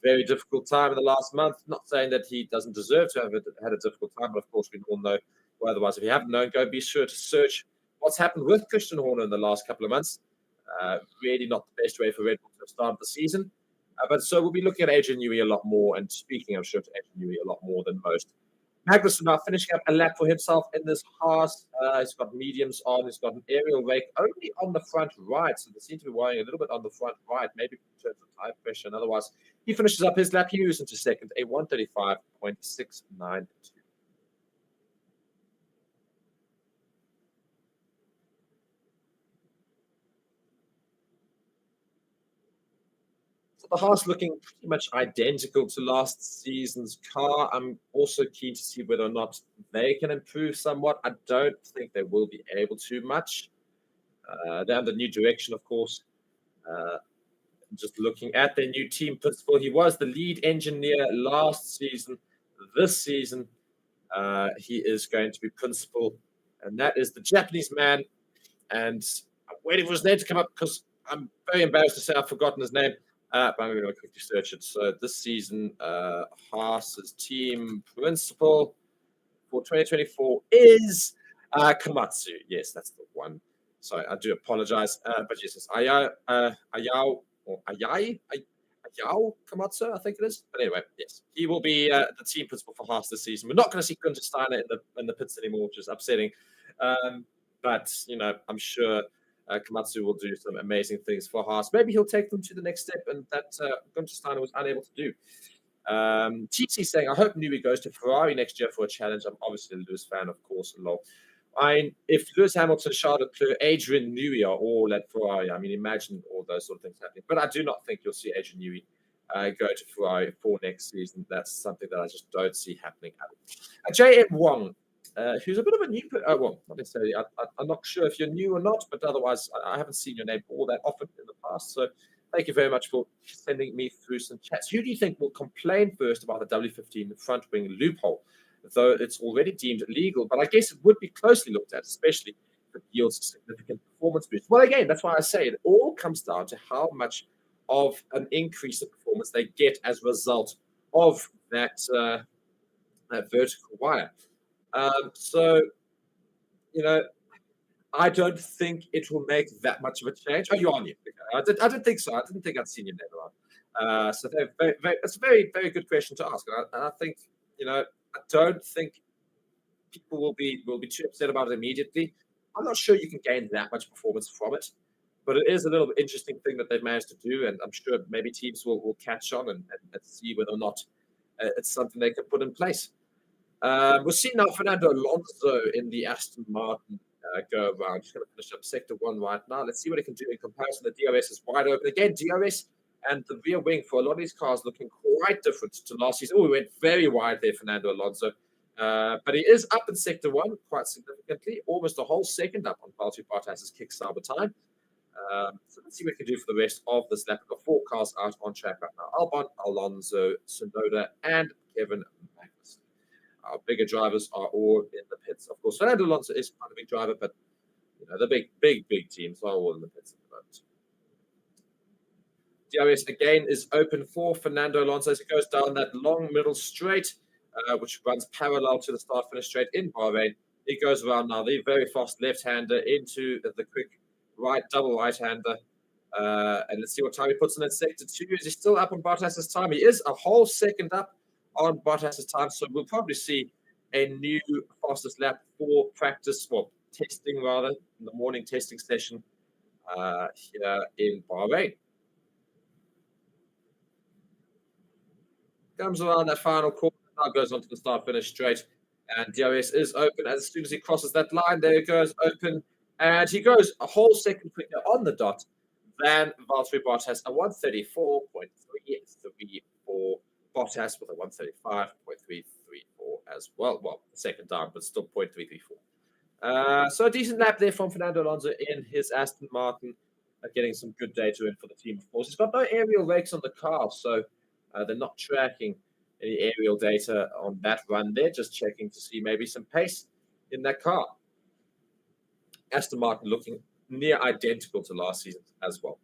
Speaker 1: very difficult time in the last month. Not saying that he doesn't deserve to have had a difficult time, but of course, we all know. Well, otherwise, if you haven't known, go be sure to search what's happened with Christian Horner in the last couple of months. Really not the best way for Red Bull to start the season. But so we'll be looking at Adrian Newey a lot more, and speaking, I'm sure, to Adrian Newey a lot more than most. Magnussen now finishing up a lap for himself in this Haas. He's got mediums on. He's got an aerial rake only on the front right. So they seem to be worrying a little bit on the front right, maybe in terms of tire pressure. And otherwise, he finishes up his lap. He moves into second, a 135.692. The Haas looking pretty much identical to last season's car. I'm also keen to see whether or not they can improve somewhat. I don't think they will be able to much. They're under new direction, of course. Just looking at their new team principal, he was the lead engineer last season. This season, he is going to be principal, and that is the Japanese man. And I'm waiting for his name to come up because I'm very embarrassed to say I've forgotten his name. But I'm going to quickly search it. So this season, Haas's team principal for 2024 is Komatsu. Yes, that's the one. Sorry, I do apologize. But yes, it's Ayao Komatsu, I think it is. But anyway, yes, he will be the team principal for Haas this season. We're not going to see Günther Steiner in the pits anymore, which is upsetting. But, you know, I'm sure Komatsu will do some amazing things for Haas. Maybe he'll take them to the next step, and that Gunther Steiner was unable to do. TC saying, I hope Newey goes to Ferrari next year for a challenge. I'm obviously a Lewis fan, of course. If Lewis Hamilton, Charles Leclerc, Adrian Newey are all at Ferrari, I mean, imagine all those sort of things happening. But I do not think you'll see Adrian Newey go to Ferrari for next season. That's something that I just don't see happening. J.M. Wong, who's a bit of a new, well, not necessarily. I'm not sure if you're new or not, but otherwise, I haven't seen your name all that often in the past. So thank you very much for sending me through some chats. Who do you think will complain first about the W15 front wing loophole? Though it's already deemed illegal, but I guess it would be closely looked at, especially if it yields a significant performance boost. Well, again, that's why I say it all comes down to how much of an increase in performance they get as a result of that vertical wire. So, I don't think it will make that much of a change. Oh, you are new. Okay. I didn't think so. I didn't think I'd seen your name around. So it's a very, very good question to ask. And I think, I don't think people will be too upset about it immediately. I'm not sure you can gain that much performance from it, but it is a little bit interesting thing that they've managed to do, and I'm sure maybe teams will catch on and see whether or not it's something they can put in place. We'll see now Fernando Alonso in the Aston Martin go around. Just going to finish up Sector 1 right now. Let's see what it can do in comparison. The DRS is wide open. Again, DRS and the rear wing for a lot of these cars looking quite different to last season. Oh, we went very wide there, Fernando Alonso. But he is up in Sector 1 quite significantly, almost a whole second up on Valtteri Bottas's kick saber time. So let's see what we can do for the rest of this lap. We've got 4 cars out on track right now. Albon, Alonso, Tsunoda, and Kevin Magnussen. Our bigger drivers are all in the pits. Of course, Fernando Alonso is quite a big driver, but the big teams are all in the pits at the moment. DRS again is open for Fernando Alonso as he goes down that long middle straight, which runs parallel to the start-finish straight in Bahrain. He goes around now, the very fast left-hander into the quick double right-hander. And let's see what time he puts in Sector 2. Is he still up on Bottas's time? He is a whole second up on Bottas's time, so we'll probably see a new fastest lap for practice, well, testing rather, in the morning testing session here in Bahrain. Comes around that final corner, now goes onto the start-finish straight, and DRS is open. As soon as he crosses that line, there it goes, open, and he goes a whole second quicker on the dot than Valtteri Bottas, a 134.334. Bottas with a 135.334 as well. Well, second down, but still 0.334. So a decent lap there from Fernando Alonso in his Aston Martin, getting some good data in for the team, of course. He's got no aerial rakes on the car, so they're not tracking any aerial data on that run. They're just checking to see maybe some pace in that car. Aston Martin looking near identical to last season as well.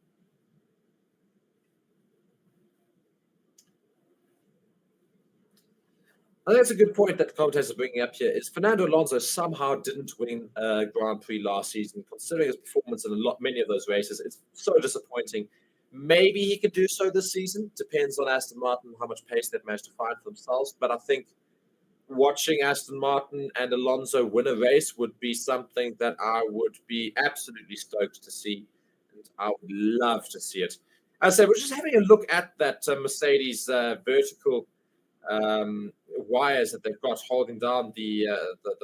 Speaker 1: I think that's a good point that the commentators are bringing up here. Is Fernando Alonso somehow didn't win a Grand Prix last season, considering his performance in many of those races. It's so disappointing. Maybe he could do so this season. Depends on Aston Martin, how much pace they've managed to find for themselves. But I think watching Aston Martin and Alonso win a race would be something that I would be absolutely stoked to see. And I would love to see it. As I said, we're just having a look at that Mercedes vertical wires that they've got holding down the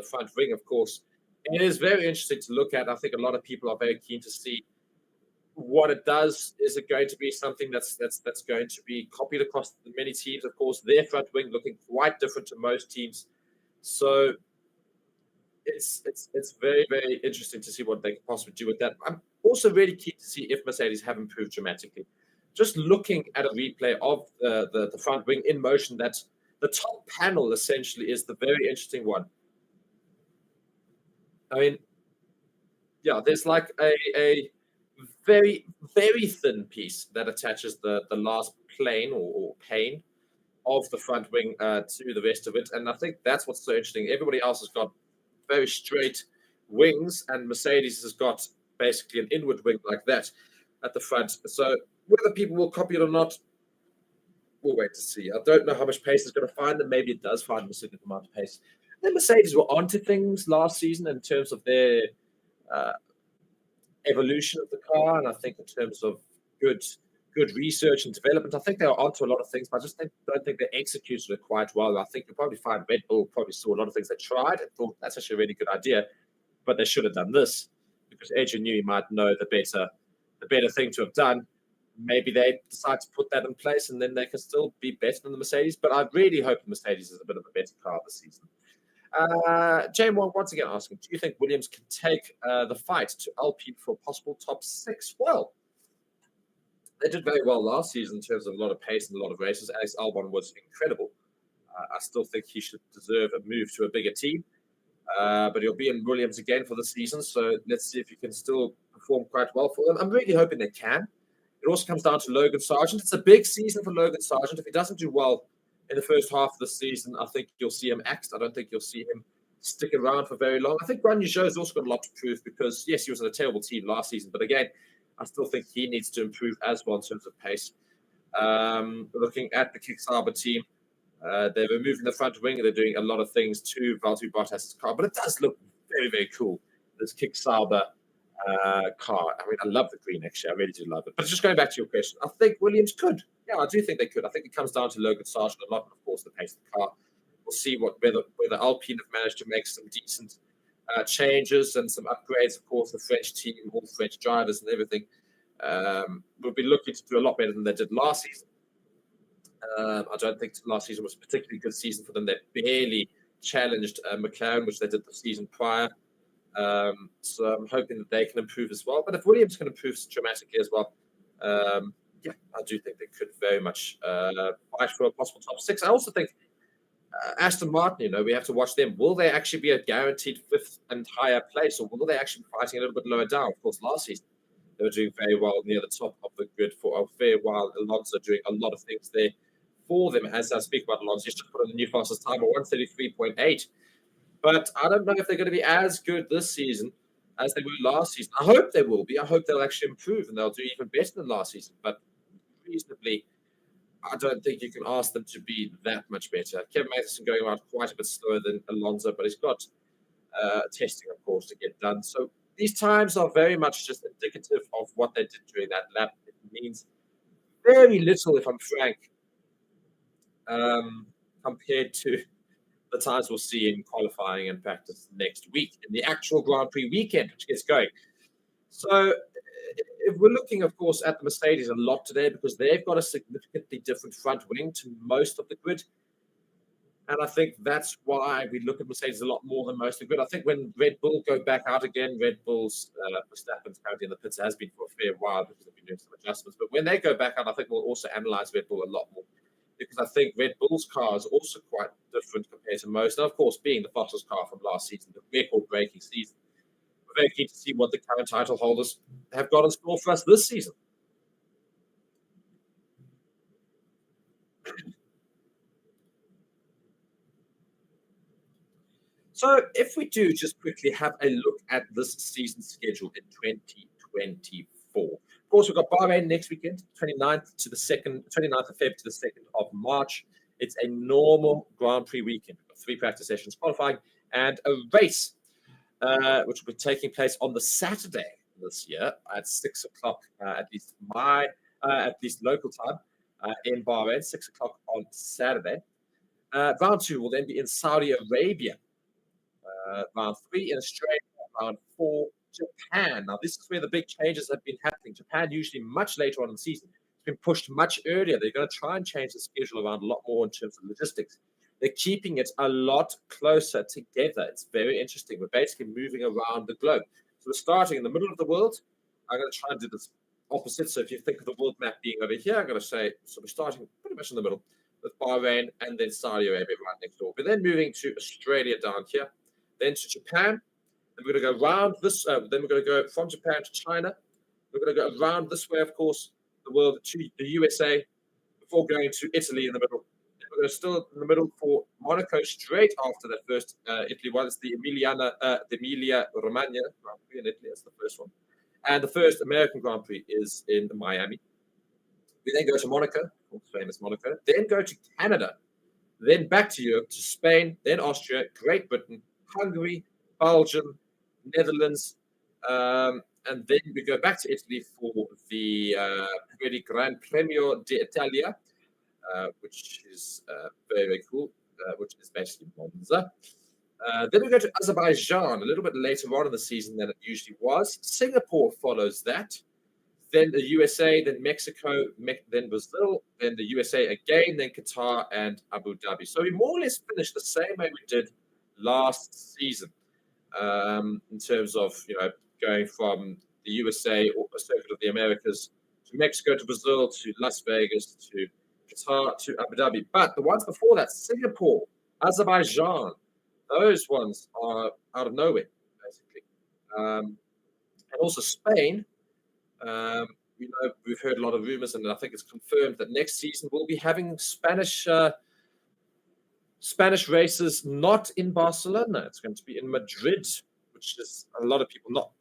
Speaker 1: front ring, of course. It is very interesting to look at. I think a lot of people are very keen to see what it does. Is it going to be something that's going to be copied across the many teams? Of course, their front wing looking quite different to most teams. So it's very, very interesting to see what they could possibly do with that. I'm also really keen to see if Mercedes have improved dramatically. Just looking at a replay of the front wing in motion, that the top panel essentially is the very interesting one. I mean, yeah, there's like a very, very thin piece that attaches the last plane or pane of the front wing to the rest of it. And I think that's what's so interesting. Everybody else has got very straight wings, and Mercedes has got basically an inward wing like that at the front. So whether people will copy it or not, we'll wait to see. I don't know how much pace it's going to find them. Maybe it does find a significant amount of pace. Then Mercedes were onto things last season in terms of their evolution of the car, and I think in terms of good research and development, I think they are onto a lot of things, but I just don't think they executed it quite well. I think you'll probably find Red Bull probably saw a lot of things they tried and thought that's actually a really good idea, but they should have done this because Adrian Newey might know the better thing to have done. Maybe they decide to put that in place and then they can still be better than the Mercedes. But I really hope the Mercedes is a bit of a better car this season. Jane once again asking, do you think Williams can take the fight to Alpine for a possible top 6? Well, they did very well last season in terms of a lot of pace and a lot of races. Alex Albon was incredible. I still think he should deserve a move to a bigger team. But he'll be in Williams again for the season. So let's see if he can still perform quite well for them. I'm really hoping they can. It also comes down to Logan Sargent. It's a big season for Logan Sargent. If he doesn't do well in the first half of the season, I think you'll see him axed. I don't think you'll see him stick around for very long. I think Guan Yu Zhou's also got a lot to prove because, yes, he was in a terrible team last season. But again, I still think he needs to improve as well in terms of pace. Looking at the Kick Sauber team, they're removing the front wing. They're doing a lot of things to Valtteri Bottas' car. But it does look very, very cool, this Kick Sauber car. I mean, I love the green, actually. I really do love it. But just going back to your question, I think Williams could. Yeah, I do think they could. I think it comes down to Logan Sargent a lot, and of course, the pace of the car. We'll see whether Alpine have managed to make some decent changes and some upgrades. Of course, the French team, all the French drivers and everything, will be looking to do a lot better than they did last season. I don't think last season was a particularly good season for them. They barely challenged McLaren, which they did the season prior. So I'm hoping that they can improve as well. But if Williams can improve dramatically as well, yeah, I do think they could very much fight for a possible top 6. I also think Aston Martin, we have to watch them. Will they actually be a guaranteed 5th and higher place, or will they actually be fighting a little bit lower down? Of course, last season they were doing very well near the top of the grid for a fair while. Alonso doing a lot of things there for them. As I speak about Alonso, just put on the new fastest time of 1:33.8. But I don't know if they're going to be as good this season as they were last season. I hope they will be. I hope they'll actually improve and they'll do even better than last season. But reasonably, I don't think you can ask them to be that much better. Kevin Magnussen going around quite a bit slower than Alonso, but he's got testing, of course, to get done. So these times are very much just indicative of what they did during that lap. It means very little, if I'm frank, compared to the times we'll see in qualifying and practice next week in the actual Grand Prix weekend, which gets going. So if we're looking, of course, at the Mercedes a lot today because they've got a significantly different front wing to most of the grid. And I think that's why we look at Mercedes a lot more than most of the grid. I think when Red Bull go back out again, Red Bull's Verstappen's currently in the pits, has been for a fair while because they've been doing some adjustments. But when they go back out, I think we'll also analyze Red Bull a lot more because I think Red Bull's car is also quite different compared to most. And of course, being the fastest car from last season, the record-breaking season, we're very keen to see what the current title holders have got in store for us this season. So if we do just quickly have a look at this season schedule in 2024. Of course, we've got Bahrain next weekend, 29th of Feb to the 2nd of March. It's a normal Grand Prix weekend. We've got 3 practice sessions, qualifying, and a race, which will be taking place on the Saturday this year at 6 o'clock, at least local time, in Bahrain, 6 o'clock on Saturday. Round 2 will then be in Saudi Arabia. Round 3 in Australia, round 4 Japan. Now, this is where the big changes have been happening. Japan usually much later on in the season. It's been pushed much earlier. They're going to try and change the schedule around a lot more in terms of logistics. They're keeping it a lot closer together. It's very interesting. We're basically moving around the globe. So we're starting in the middle of the world. I'm going to try and do this opposite. So if you think of the world map being over here, I'm going to say, so we're starting pretty much in the middle with Bahrain and then Saudi Arabia right next door. We're then moving to Australia down here. Then to Japan, then we're going to go around this. Then we're going to go from Japan to China. We're going to go around this way, of course, the world to the USA, before going to Italy in the middle. Then we're going to still in the middle for Monaco straight after that first Italy one. It's the Emilia Romagna Grand Prix in Italy. That's the first one. And the first American Grand Prix is in Miami. We then go to Monaco, famous Monaco. Then go to Canada. Then back to Europe, to Spain, then Austria, Great Britain, Hungary, Belgium, Netherlands, and then we go back to Italy for the Gran Premio d'Italia, which is very, very cool, which is basically Monza. Then we go to Azerbaijan a little bit later on in the season than it usually was. Singapore follows that. Then the USA, then Mexico, then Brazil, then the USA again, then Qatar and Abu Dhabi. So we more or less finished the same way we did last season in terms of going from the USA or a circuit of the Americas to Mexico to Brazil to Las Vegas to Qatar to Abu Dhabi. But the ones before that, Singapore, Azerbaijan, those ones are out of nowhere, basically. And also Spain. We've heard a lot of rumors, and I think it's confirmed that next season we'll be having Spanish races not in Barcelona. It's going to be in Madrid, which is a lot of people not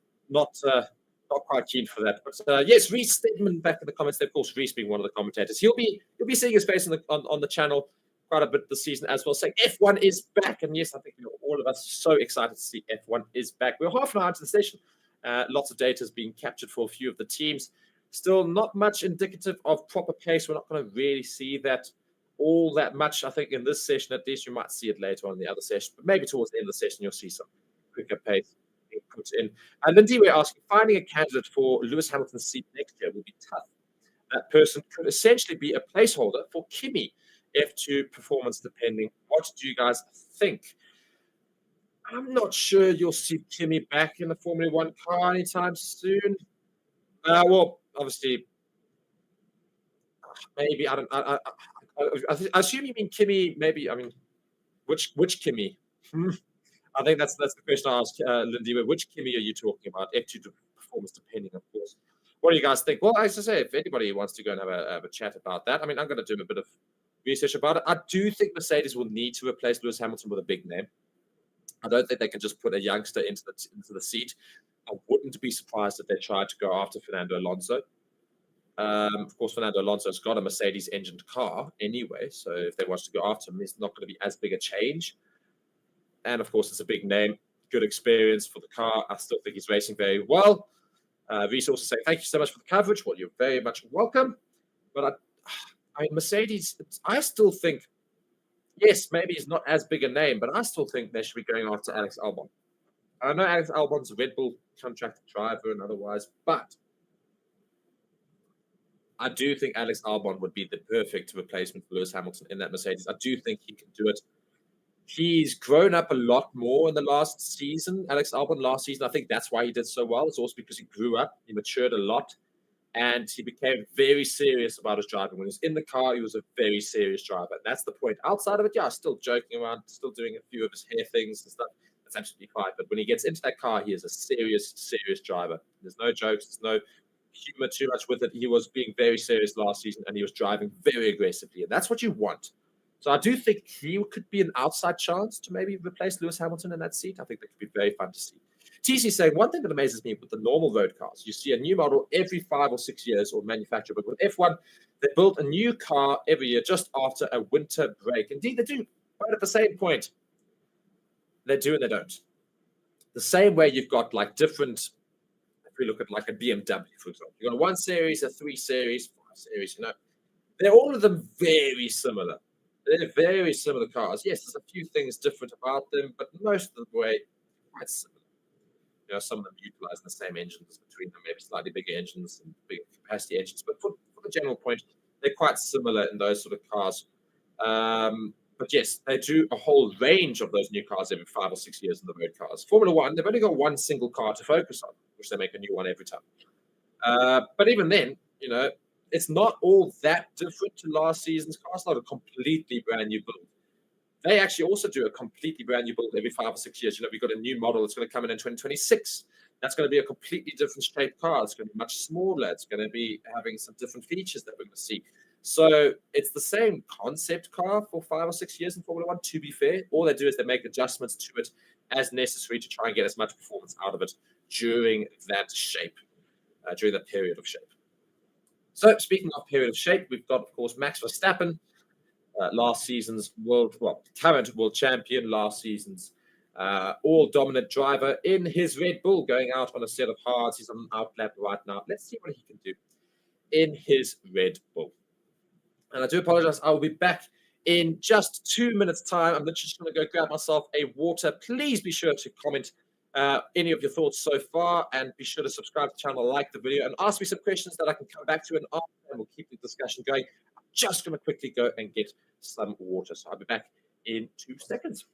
Speaker 1: quite keen for that. But yes, Reese Stedman back in the comments there. Of course, Reese being one of the commentators, you'll be seeing his face on the channel quite a bit this season as well, saying F1 is back. And yes, I think all of us are so excited to see F1 is back. We're half an hour into the session. Lots of data is being captured for a few of the teams. Still not much indicative of proper pace. We're not going to really see that all that much. I think in this session, at least, you might see it later on in the other session. But maybe towards the end of the session, you'll see some quicker pace being put in. And Lindy, we're asking, finding a candidate for Lewis Hamilton's seat next year will be tough. That person could essentially be a placeholder for Kimi, F2 performance depending. What do you guys think? I'm not sure you'll see Kimi back in the Formula One car anytime soon. Well, obviously, maybe I don't. I assume you mean Kimi. Maybe I mean which Kimi? I think that's the question I asked Lindy. Which Kimi are you talking about? F2 performance depending, of course. What do you guys think? Well, as I say, if anybody wants to go and have a chat about that, I mean, I'm going to do a bit of research about it. I do think Mercedes will need to replace Lewis Hamilton with a big name. I don't think they can just put a youngster into the seat. I wouldn't be surprised if they tried to go after Fernando Alonso. Of course, Fernando Alonso's got a Mercedes-engined car anyway, so if they want to go after him, it's not going to be as big a change. And of course, it's a big name, good experience for the car. I still think he's racing very well. Reese also saying, thank you so much for the coverage. Well, you're very much welcome. But I mean, Mercedes, I still think, yes, maybe he's not as big a name, but I still think they should be going after Alex Albon. I know Alex Albon's a Red Bull contracted driver and otherwise, but I do think Alex Albon would be the perfect replacement for Lewis Hamilton in that Mercedes. I do think he can do it. He's grown up a lot more in the last season. Alex Albon last season, I think that's why he did so well. It's also because he grew up, he matured a lot, and he became very serious about his driving. When he was in the car, he was a very serious driver. That's the point. Outside of it, yeah, still joking around, still doing a few of his hair things and stuff. That's absolutely fine. But when he gets into that car, he is a serious, serious driver. There's no jokes. There's no humor too much with it. He was being very serious last season, and he was driving very aggressively. And that's what you want. So I do think he could be an outside chance to maybe replace Lewis Hamilton in that seat. I think that could be very fun to see. TC saying, one thing that amazes me with the normal road cars, you see a new model every 5 or 6 years or manufacturer, but with F1, they build a new car every year just after a winter break. Indeed, they do. But at the same point, they do and they don't. The same way you've got like different, if we look at like a BMW, for example, you've got a 1 Series, a 3 Series, 5 Series, they're all of them very similar. They're very similar cars. Yes, there's a few things different about them, but most of the way, quite similar. Some of them utilizing the same engines between them, maybe slightly bigger engines and bigger capacity engines. But for the general point, they're quite similar in those sort of cars. But yes, they do a whole range of those new cars every 5 or 6 years in the road cars. Formula One, they've only got one single car to focus on, which they make a new one every time. But even then, it's not all that different to last season's car. It's not a completely brand new build. They actually also do a completely brand new build every 5 or 6 years. We've got a new model that's going to come in 2026. That's going to be a completely different shaped car. It's going to be much smaller. It's going to be having some different features that we're going to see. So it's the same concept car for 5 or 6 years in Formula One, to be fair. All they do is they make adjustments to it as necessary to try and get as much performance out of it during that shape, during that period of shape. So speaking of period of shape, we've got, of course, Max Verstappen, last season's current world champion, last season's all dominant driver in his Red Bull, going out on a set of hards. He's on an outlap right now. Let's see what he can do in his Red Bull. And I do apologize. I will be back in just 2 minutes' time. I'm literally just going to go grab myself a water. Please be sure to comment any of your thoughts so far, and be sure to subscribe to the channel, like the video, and ask me some questions that I can come back to and answer, and we'll keep the discussion going. I'm just going to quickly go and get some water. So I'll be back in 2 seconds.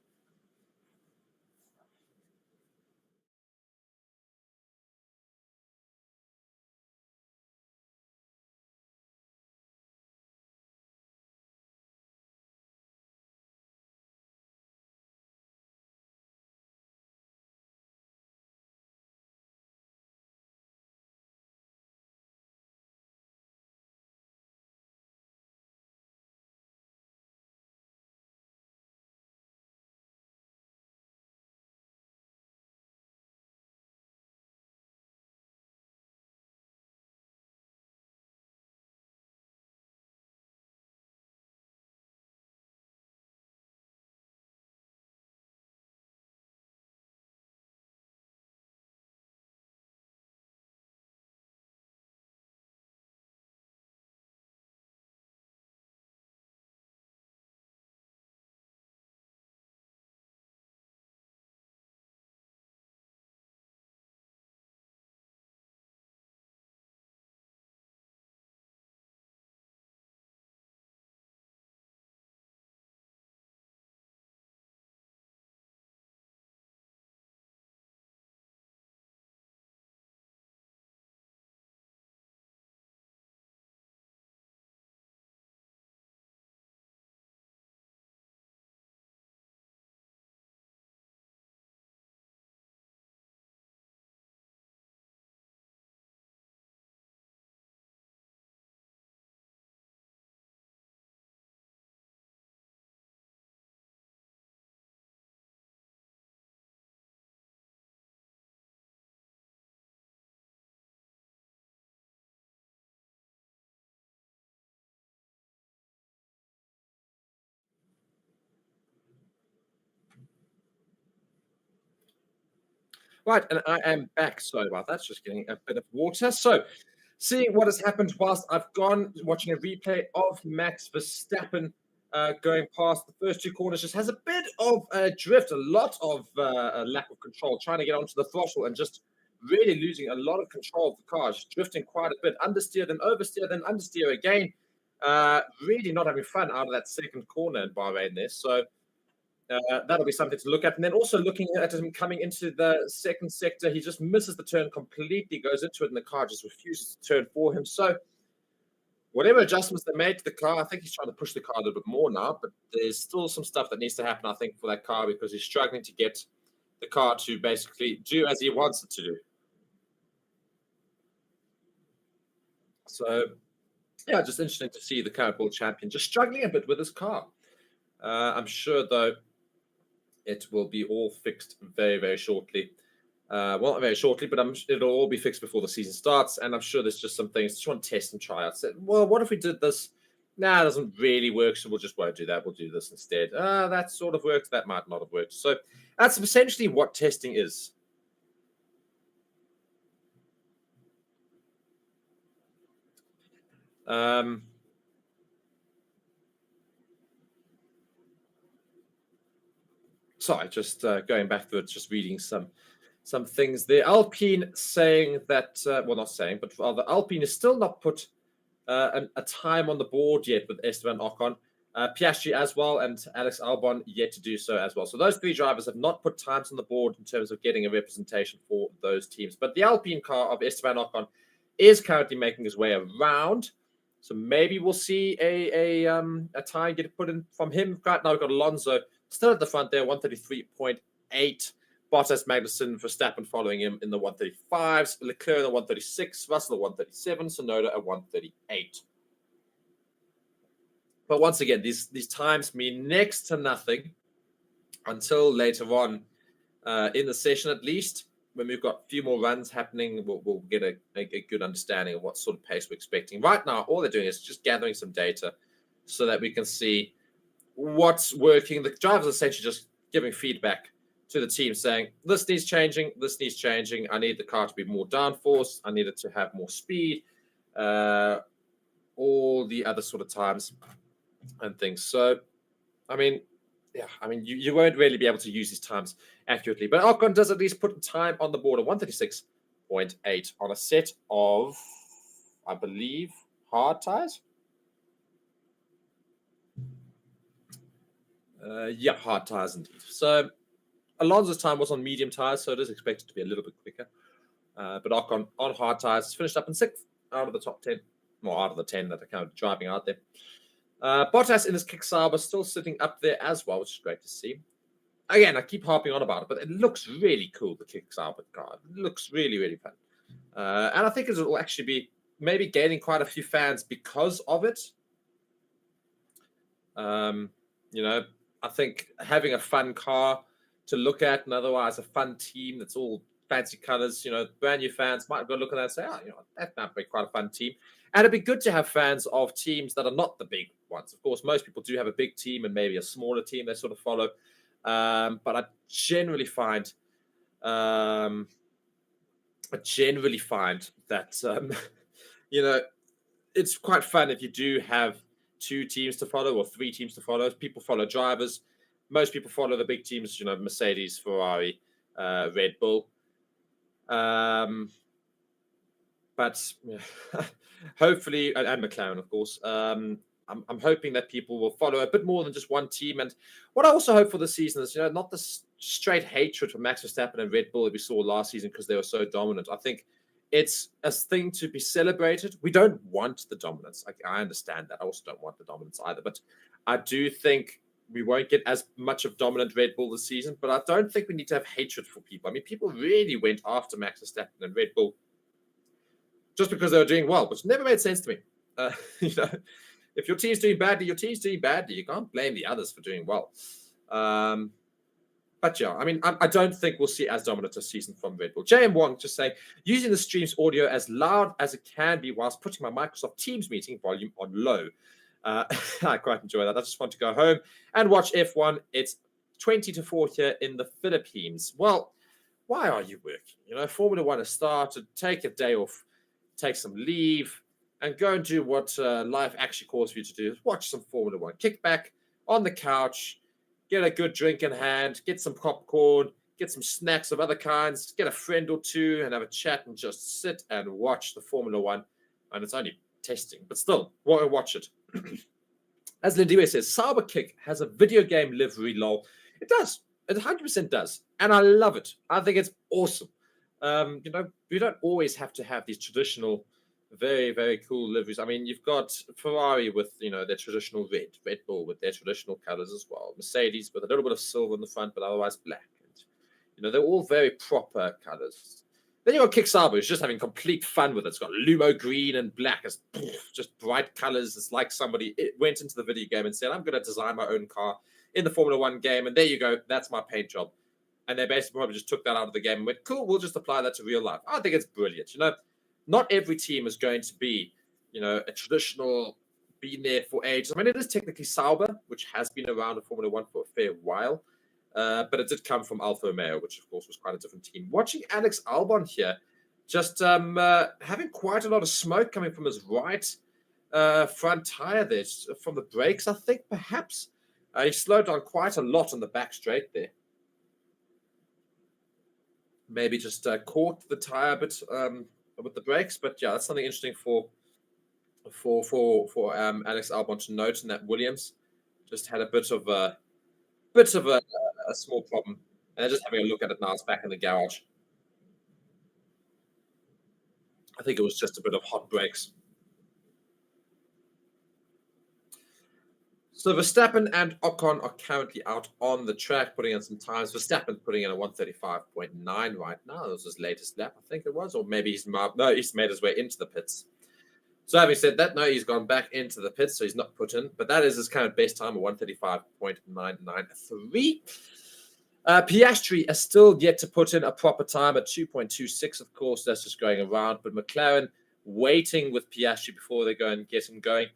Speaker 1: Right, and I am back. Sorry about that. Just getting a bit of water. So, seeing what has happened whilst I've gone watching a replay of Max Verstappen going past the first 2 corners, just has a bit of drift, a lot of a lack of control, trying to get onto the throttle and just really losing a lot of control of the car, just drifting quite a bit, understeer, then oversteer, then understeer again. Really not having fun out of that second corner in Bahrain there. So, that'll be something to look at. And then also looking at him coming into the second sector, he just misses the turn completely, goes into it, and the car just refuses to turn for him. So, whatever adjustments they made to the car, I think he's trying to push the car a little bit more now, but there's still some stuff that needs to happen, I think, for that car, because he's struggling to get the car to basically do as he wants it to do. So, yeah, just interesting to see the current world champion just struggling a bit with his car. I'm sure, though, it will be all fixed very, very shortly. Well, not very shortly, but it'll all be fixed before the season starts. And I'm sure there's just some things just want to test and try out. So, well, what if we did this? Nah, it doesn't really work, so we'll just won't do that. We'll do this instead. That sort of worked. That might not have worked. So that's essentially what testing is. Um, Sorry, just going back to it, just reading some things there. Alpine saying that, well, not saying, but rather Alpine is still not put a time on the board yet with Esteban Ocon. Piastri as well, and Alex Albon yet to do so as well. So those 3 drivers have not put times on the board in terms of getting a representation for those teams. But the Alpine car of Esteban Ocon is currently making his way around. So maybe we'll see a time get put in from him. Right now we've got Alonso still at the front there, 133.8. Bottas, Magnussen, Verstappen following him in the 135s. Leclerc in the 136, Russell at 137, Tsunoda at 138. But once again, these times mean next to nothing until later on in the session, at least. When we've got a few more runs happening, we'll get a good understanding of what sort of pace we're expecting. Right now, all they're doing is just gathering some data so that we can see what's working. The drivers are essentially just giving feedback to the team saying, this needs changing, this needs changing. I need the car to be more downforce. I need it to have more speed, all the other sort of times and things. So, I mean, you won't really be able to use these times accurately. But Ocon does at least put time on the board of 136.8 on a set of, I believe, hard tires. Hard tires indeed. So Alonso's time was on medium tires, so it is expected to be a little bit quicker. But Ocon on hard tires finished up in 6th out of the top 10, or out of the 10 that are kind of driving out there. Bottas in his kick Sauber still sitting up there as well, which is great to see. Again, I keep harping on about it, but it looks really cool, the kick Sauber car. It looks really, really fun. And I think it will actually be maybe gaining quite a few fans because of it. I think having a fun car to look at, and otherwise a fun team that's all fancy colors, brand new fans might go look at that and say, that might be quite a fun team. And it'd be good to have fans of teams that are not the big ones. Of course, most people do have a big team and maybe a smaller team they sort of follow. But I generally find that, it's quite fun if you do have 2 teams to follow or 3 teams to follow. People follow drivers. Most people follow the big teams, Mercedes, Ferrari, Red Bull. But hopefully, and McLaren, of course, I'm hoping that people will follow a bit more than just one team. And what I also hope for this season is, not the straight hatred for Max Verstappen and Red Bull that we saw last season because they were so dominant. I think it's a thing to be celebrated. We don't want the dominance. I understand that. I also don't want the dominance either. But I do think we won't get as much of dominant Red Bull this season. But I don't think we need to have hatred for people. I mean, people really went after Max Verstappen and Red Bull just because they were doing well, which never made sense to me. If your team's doing badly, your team's doing badly. You can't blame the others for doing well. But yeah, I don't think we'll see as dominant a season from Red Bull. JM Wong just saying, using the stream's audio as loud as it can be whilst putting my Microsoft Teams meeting volume on low. I quite enjoy that. I just want to go home and watch F1. It's 20-4 here in the Philippines. Well, why are you working? Formula One has started. Take a day off, take some leave, and go and do what life actually calls for you to do. Watch some Formula One. Kick back on the couch, get a good drink in hand, get some popcorn, get some snacks of other kinds, get a friend or two and have a chat and just sit and watch the Formula One. And it's only testing, but still, watch it. As Lindiwe says, Sauber Kick has a video game livery, lol. It does. It 100% does. And I love it. I think it's awesome. We don't always have to have these traditional, very, very cool liveries. You've got Ferrari with, their traditional Red Bull with their traditional colors as well. Mercedes with a little bit of silver in the front, but otherwise black. And, they're all very proper colors. Then you've got Kick Sauber, who's just having complete fun with it. It's got Lumo green and black. It's just bright colors. It's like somebody went into the video game and said, I'm going to design my own car in the Formula One game. And there you go. That's my paint job. And they basically probably just took that out of the game and went, cool, we'll just apply that to real life. I think it's brilliant. Not every team is going to be, a traditional, been there for ages. It is technically Sauber, which has been around in Formula One for a fair while. But it did come from Alfa Romeo, which, of course, was quite a different team. Watching Alex Albon here, just having quite a lot of smoke coming from his right front tire there, from the brakes, I think, perhaps. He slowed down quite a lot on the back straight there. Maybe just caught the tire a bit with the brakes, but yeah, that's something interesting for Alex Albon to note in that Williams just had a bit of a small problem, and they're just having a look at it now. It's back in the garage. I think it was just a bit of hot brakes. So Verstappen and Ocon are currently out on the track, putting in some times. Verstappen putting in a 135.9 right now. That was his latest lap, I think it was. Or maybe he's made his way into the pits. So having said that, no, he's gone back into the pits, so he's not put in. But that is his current best time of 135.993. Piastri is still yet to put in a proper time at 2.26, of course. That's just going around. But McLaren waiting with Piastri before they go and get him going.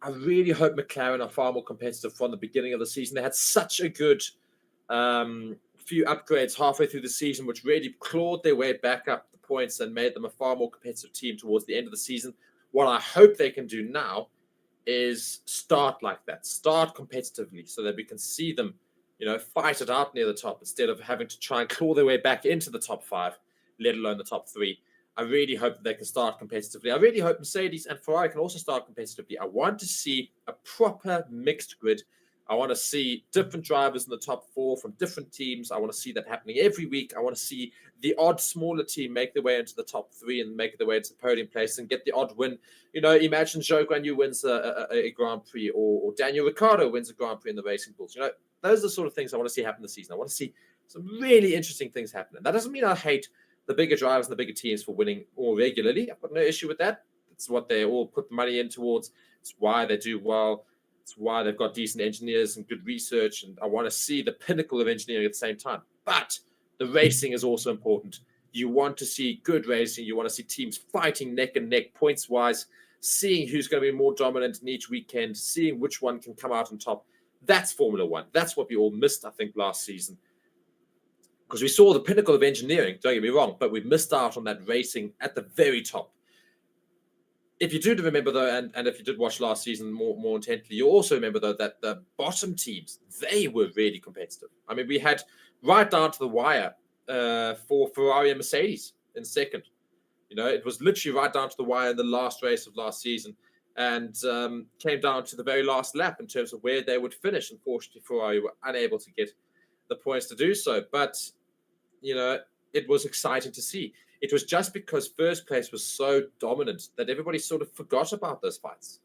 Speaker 1: I really hope McLaren are far more competitive from the beginning of the season. They had such a good few upgrades halfway through the season, which really clawed their way back up the points and made them a far more competitive team towards the end of the season. What I hope they can do now is start like that, start competitively, so that we can see them, fight it out near the top instead of having to try and claw their way back into the top 5, let alone the top 3. I really hope that they can start competitively. I really hope Mercedes and Ferrari can also start competitively. I want to see a proper mixed grid. I want to see different drivers in the top 4 from different teams. I want to see that happening every week. I want to see the odd smaller team make their way into the top 3 and make their way into the podium place and get the odd win. Imagine Zhou Guanyu wins a Grand Prix, or Daniel Ricciardo wins a Grand Prix in the Racing Bulls. Those are the sort of things I want to see happen this season. I want to see some really interesting things happen. And that doesn't mean I hate the bigger drivers and the bigger teams for winning more regularly. I've got no issue with that. It's what they all put the money in towards. It's why they do well. It's why they've got decent engineers and good research. And I want to see the pinnacle of engineering at the same time. But the racing is also important. You want to see good racing. You want to see teams fighting neck and neck points-wise, seeing who's going to be more dominant in each weekend, seeing which one can come out on top. That's Formula One. That's what we all missed, I think, last season. Because we saw the pinnacle of engineering, don't get me wrong, but we missed out on that racing at the very top. If you do remember, though, and if you did watch last season more intently, you also remember, though, that the bottom teams, they were really competitive. I mean, we had right down to the wire for Ferrari and Mercedes in second. It was literally right down to the wire in the last race of last season, and came down to the very last lap in terms of where they would finish. Unfortunately, Ferrari were unable to get the points to do so. But it was exciting to see. It was just because first place was so dominant that everybody sort of forgot about those fights.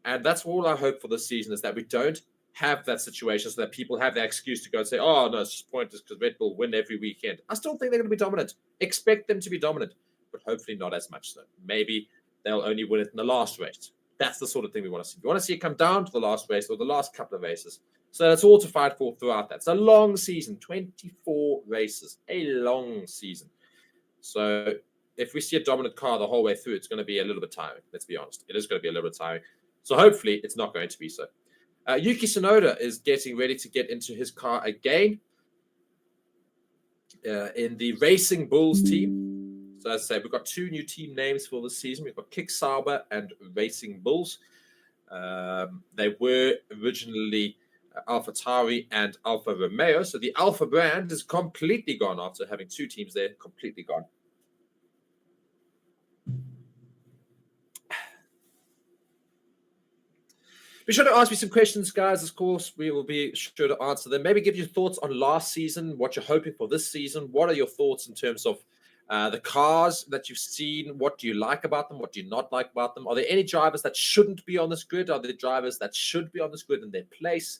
Speaker 1: And that's all I hope for this season, is that we don't have that situation so that people have that excuse to go and say, oh, no, it's just pointless because Red Bull win every weekend. I still think they're going to be dominant. Expect them to be dominant, but hopefully not as much so. Maybe they'll only win it in the last race. That's the sort of thing we want to see. We want to see it come down to the last race or the last couple of races. So that's all to fight for throughout that. It's a long season, 24 races, a long season. So if we see a dominant car the whole way through, it's going to be a little bit tiring. Let's be honest. It is going to be a little bit tiring. So hopefully it's not going to be so. Yuki Tsunoda is getting ready to get into his car again in the Racing Bulls team. So as I say, we've got 2 new team names for this season. We've got Kick Sauber and Racing Bulls. They were originally AlphaTauri and Alfa Romeo. So the Alfa brand is completely gone after having 2 teams there, completely gone. Be sure to ask me some questions, guys. Of course, we will be sure to answer them. Maybe give your thoughts on last season, what you're hoping for this season. What are your thoughts in terms of the cars that you've seen? What do you like about them? What do you not like about them? Are there any drivers that shouldn't be on this grid? Are there drivers that should be on this grid in their place?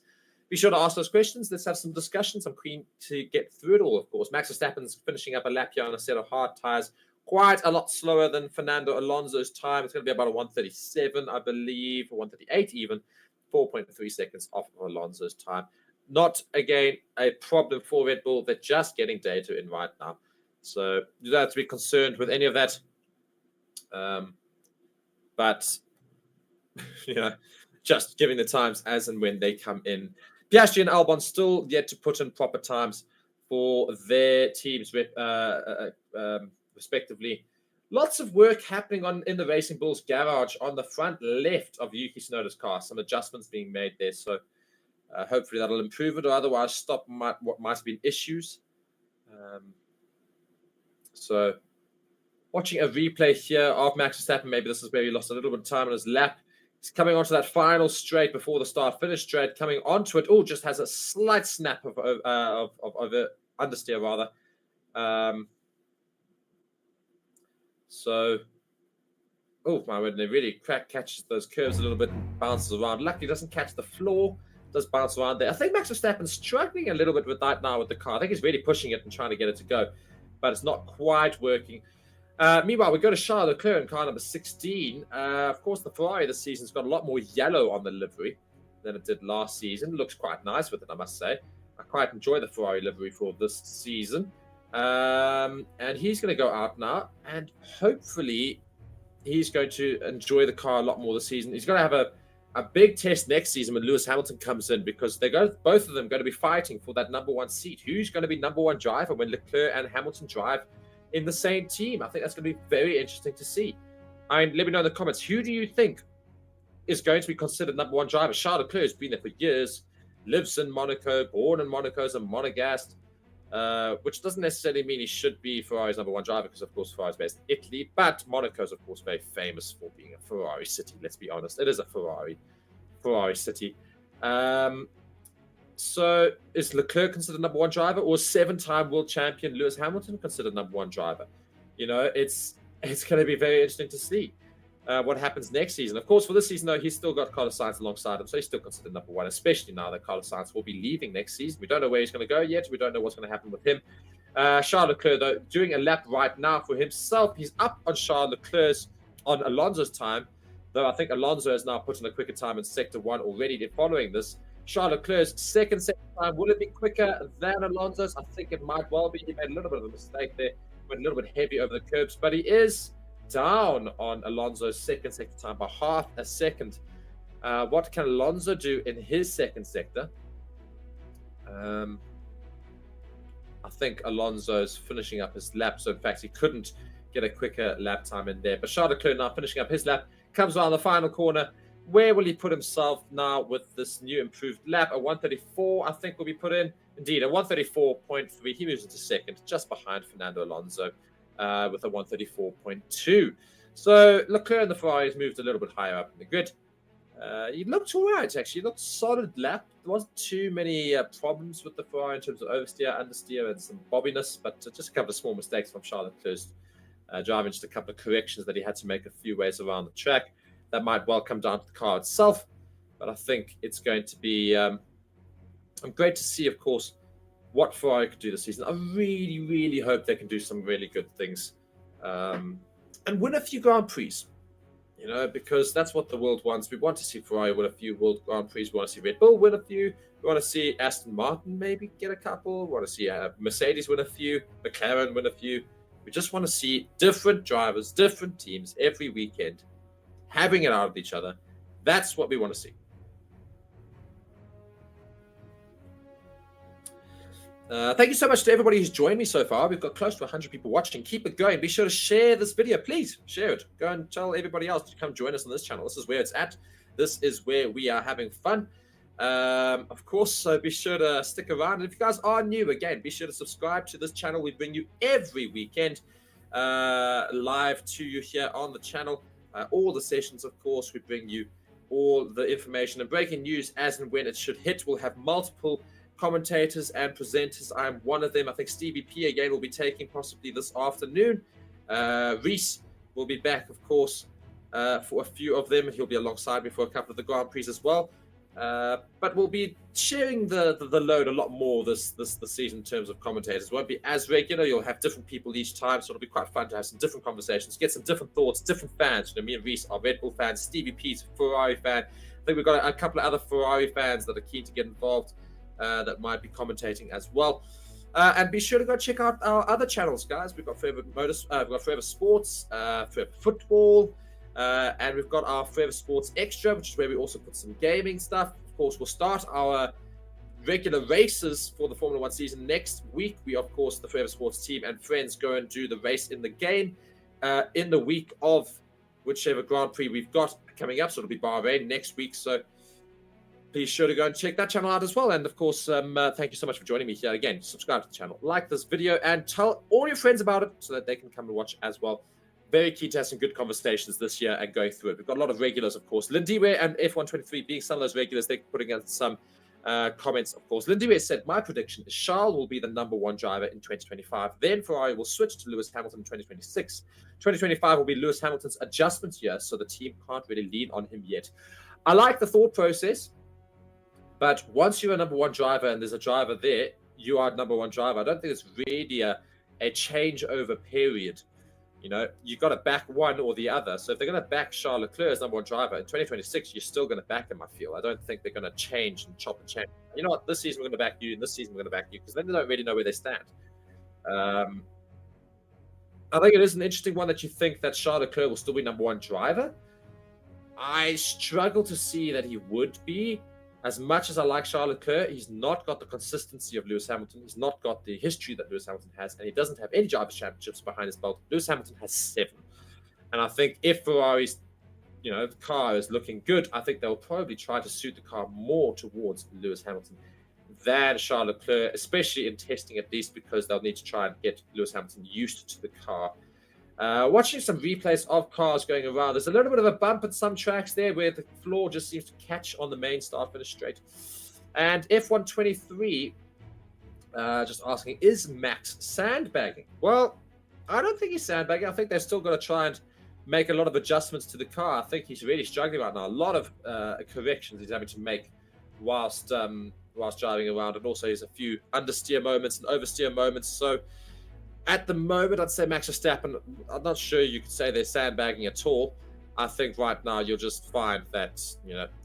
Speaker 1: Be sure to ask those questions. Let's have some discussions. I'm keen to get through it all, of course. Max Verstappen's finishing up a lap here on a set of hard tires. Quite a lot slower than Fernando Alonso's time. It's going to be about a 137, I believe, or 138 even. 4.3 seconds off of Alonso's time. Not, again, a problem for Red Bull. They're just getting data in right now. So you don't have to be concerned with any of that. But, just giving the times as and when they come in. Piastri and Albon still yet to put in proper times for their teams, respectively. Lots of work happening in the Racing Bulls garage on the front left of Yuki Tsunoda's car. Some adjustments being made there. So hopefully that'll improve it, or otherwise stop what might have been issues. So watching a replay here of Max Verstappen. Maybe this is where he lost a little bit of time on his lap. He's coming onto that final straight before the start-finish straight, coming onto it. Oh, just has a slight snap of understeer, rather. So, oh my word, they really catches those curves a little bit and bounces around. Luckily, doesn't catch the floor, does bounce around there. I think Max Verstappen's struggling a little bit with that now with the car. I think he's really pushing it and trying to get it to go, but it's not quite working. Meanwhile, we go to Charles Leclerc in car number 16. Of course, the Ferrari this season's got a lot more yellow on the livery than it did last season. It looks quite nice with it, I must say. I quite enjoy the Ferrari livery for this season. And he's going to go out now, and hopefully he's going to enjoy the car a lot more this season. He's going to have a big test next season when Lewis Hamilton comes in, because both of them going to be fighting for that #1 seat. Who's going to be #1 driver when Leclerc and Hamilton drive in the same team? I think that's going to be very interesting to see. And let me know in the comments, who do you think is going to be considered #1 driver? Charles Leclerc has been there for years, lives in Monaco, born in Monaco, is a Monegasque, which doesn't necessarily mean he should be Ferrari's #1 driver, because of course Ferrari's based in Italy, but Monaco is of course very famous for being a Ferrari city. Let's be honest, it is a Ferrari city. So is Leclerc considered #1 driver, or 7-time world champion Lewis Hamilton considered #1 driver? You know, it's going to be very interesting to see what happens next season. Of course, for this season, though, he's still got Carlos Sainz alongside him, so he's still considered #1, especially now that Carlos Sainz will be leaving next season. We don't know where he's going to go yet. We don't know what's going to happen with him. Charles Leclerc, though, doing a lap right now for himself. He's up on on Alonso's time, though I think Alonso has now put in a quicker time in Sector 1 already following this. Charles Leclerc's second time, will it be quicker than Alonso's? I think it might well be. He made a little bit of a mistake there, went a little bit heavy over the curbs, but he is down on Alonso's second sector time by half a second. What can Alonso do in his second sector? I think Alonso's finishing up his lap, so in fact he couldn't get a quicker lap time in there. But Charles Leclerc now finishing up his lap, comes around the final corner. Where will he put himself now with this new improved lap? A 134, I think, will be put in. Indeed, a 134.3. He moves into second, just behind Fernando Alonso with a 134.2. So Leclerc and the Ferraris moved a little bit higher up in the grid. He looked all right, actually. He looked solid lap. There wasn't too many problems with the Ferrari in terms of oversteer, understeer, and some bobbiness, but just a couple of small mistakes from Charles Leclerc's driving, just a couple of corrections that he had to make a few ways around the track. That might well come down to the car itself, but I think it's going to be great to see, of course, what Ferrari could do this season. I really, really hope they can do some really good things and win a few Grand Prix, you know, because that's what the world wants. We want to see Ferrari win a few World Grand Prix. We want to see Red Bull win a few. We want to see Aston Martin maybe get a couple. We want to see Mercedes win a few, McLaren win a few. We just want to see different drivers, different teams every weekend having it out of each other. That's what we want to see. Thank you so much to everybody who's joined me so far. We've got close to 100 people watching. Keep it going. Be sure to share this video. Please share it. Go and tell everybody else to come join us on this channel. This is where it's at. This is where we are having fun. Of course, so be sure to stick around. And if you guys are new, again, be sure to subscribe to this channel. We bring you every weekend live to you here on the channel. All the sessions, of course, we bring you all the information and breaking news as and when it should hit. We'll have multiple commentators and presenters. I'm one of them. I think Stevie P again will be taking possibly this afternoon. Reese will be back, of course, for a few of them. He'll be alongside me for a couple of the Grand Prix as well. But we'll be sharing the load a lot more this season in terms of commentators. It won't be as regular. You'll have different people each time, so it'll be quite fun to have some different conversations, get some different thoughts, different fans. You know, me and Reese are Red Bull fans. Stevie P's a Ferrari fan. I think we've got a couple of other Ferrari fans that are keen to get involved that might be commentating as well. And be sure to go check out our other channels, guys. We've got Forever Sports, Forever Football. And we've got our Forever Sports Extra, which is where we also put some gaming stuff. Of course, we'll start our regular races for the Formula 1 season next week. We, of course, the Forever Sports team and friends go and do the race in the game in the week of whichever Grand Prix we've got coming up. So it'll be Bahrain next week. So please sure to go and check that channel out as well. And of course, thank you so much for joining me here. Again, subscribe to the channel, like this video, and tell all your friends about it so that they can come and watch as well. Very keen to have some good conversations this year and going through it. We've got a lot of regulars, of course. Lindiwe and F123 being some of those regulars. They're putting out some comments, of course. Lindiwe said, my prediction is Charles will be the #1 driver in 2025. Then Ferrari will switch to Lewis Hamilton in 2026. 2025 will be Lewis Hamilton's adjustment year, so the team can't really lean on him yet. I like the thought process, but once you're a #1 driver and there's a driver there, you are #1 driver. I don't think it's really a changeover period. You know, you've got to back one or the other. So if they're going to back Charles Leclerc as #1 driver in 2026, you're still going to back him, I feel. I don't think they're going to change and chop and change. You know what? This season we're going to back you, and this season we're going to back you, because then they don't really know where they stand. I think it is an interesting one that you think that Charles Leclerc will still be #1 driver. I struggle to see that he would be. As much as I like Charles Leclerc, he's not got the consistency of Lewis Hamilton. He's not got the history that Lewis Hamilton has, and he doesn't have any drivers' championships behind his belt. Lewis Hamilton has 7. And I think if Ferrari's, the car is looking good, I think they'll probably try to suit the car more towards Lewis Hamilton than Charles Leclerc, especially in testing at least, because they'll need to try and get Lewis Hamilton used to the car. Watching some replays of cars going around, there's a little bit of a bump at some tracks there where the floor just seems to catch on the main start-finish straight. And F123 just asking, is Max sandbagging? Well, I don't think he's sandbagging. I think they're still going to try and make a lot of adjustments to the car. I think he's really struggling right now. A lot of corrections he's having to make whilst driving around, and also he has a few understeer moments and oversteer moments. So at the moment, I'd say Max Verstappen, I'm not sure you could say they're sandbagging at all. I think right now you'll just find that,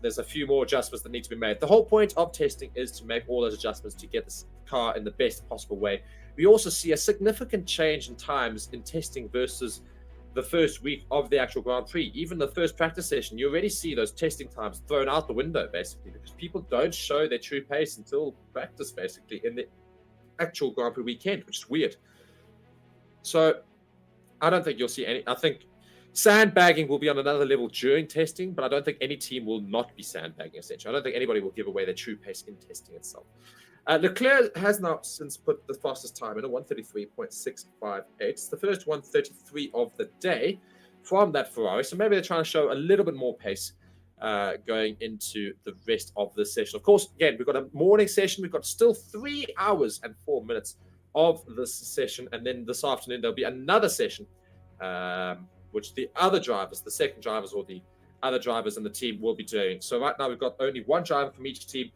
Speaker 1: there's a few more adjustments that need to be made. The whole point of testing is to make all those adjustments to get this car in the best possible way. We also see a significant change in times in testing versus the first week of the actual Grand Prix. Even the first practice session, you already see those testing times thrown out the window, basically, because people don't show their true pace until practice, basically, in the actual Grand Prix weekend, which is weird. So I don't think you'll see any. I think sandbagging will be on another level during testing, but I don't think any team will not be sandbagging, essentially. I don't think anybody will give away their true pace in testing itself. Leclerc has now since put the fastest time in a 133.658. It's the first 133 of the day from that Ferrari. So maybe they're trying to show a little bit more pace going into the rest of the session. Of course, again, we've got a morning session. We've got still 3 hours and 4 minutes of this session. And then this afternoon, there'll be another session, which the other drivers, the second drivers or the other drivers in the team will be doing. So right now, we've got only one driver from each team.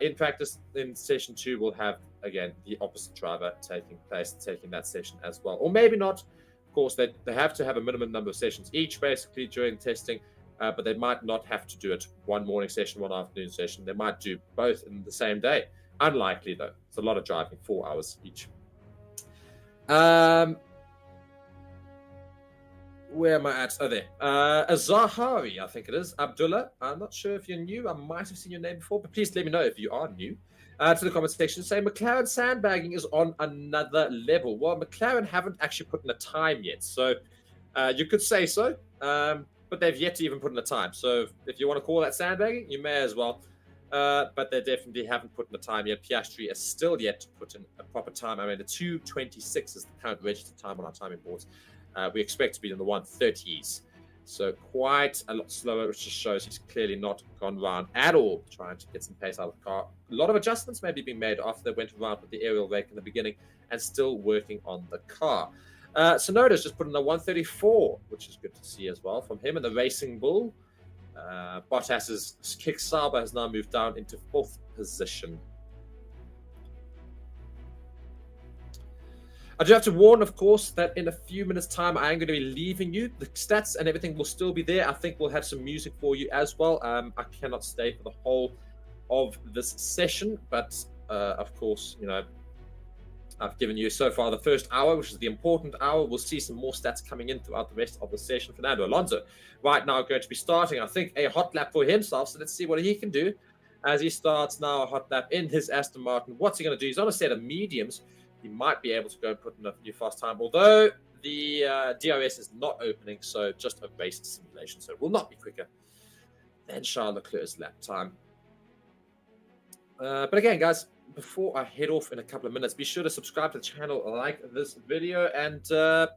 Speaker 1: In practice, in session 2, we'll have, again, the opposite driver taking that session as well. Or maybe not. Of course, they have to have a minimum number of sessions each, basically, during testing, but they might not have to do it one morning session, one afternoon session. They might do both in the same day. Unlikely, though. It's a lot of driving, 4 hours each. Where am I at? Oh, there. Zahari, I think it is. Abdullah. I'm not sure if you're new. I might have seen your name before, but please let me know if you are new. To the comment section, say McLaren sandbagging is on another level. Well, McLaren haven't actually put in a time yet, so you could say so, but they've yet to even put in a time. So if you want to call that sandbagging, you may as well. But they definitely haven't put in a time yet. Piastri is still yet to put in a proper time. I mean, the 2:26 is the current registered time on our timing boards. We expect to be in the 1:30s. So quite a lot slower, which just shows he's clearly not gone round at all trying to get some pace out of the car. A lot of adjustments may be being made after they went around with the aerial rake in the beginning and still working on the car. Sonoda's just put in a 1:34, which is good to see as well from him and the Racing Bull. Bottas's Kick Sauber has now moved down into 4th position. I do have to warn, of course, that in a few minutes' time, I am going to be leaving you. The stats and everything will still be there. I think we'll have some music for you as well. I cannot stay for the whole of this session, but of course, I've given you so far the first hour, which is the important hour. We'll see some more stats coming in throughout the rest of the session. Fernando Alonso right now going to be starting, I think, a hot lap for himself. So let's see what he can do as he starts now a hot lap in his Aston Martin. What's he going to do? He's on a set of mediums. He might be able to go and put in a new fast time, although the DRS is not opening, so just a race simulation. So it will not be quicker than Charles Leclerc's lap time. But again, guys, before I head off in a couple of minutes, be sure to subscribe to the channel, like this video, and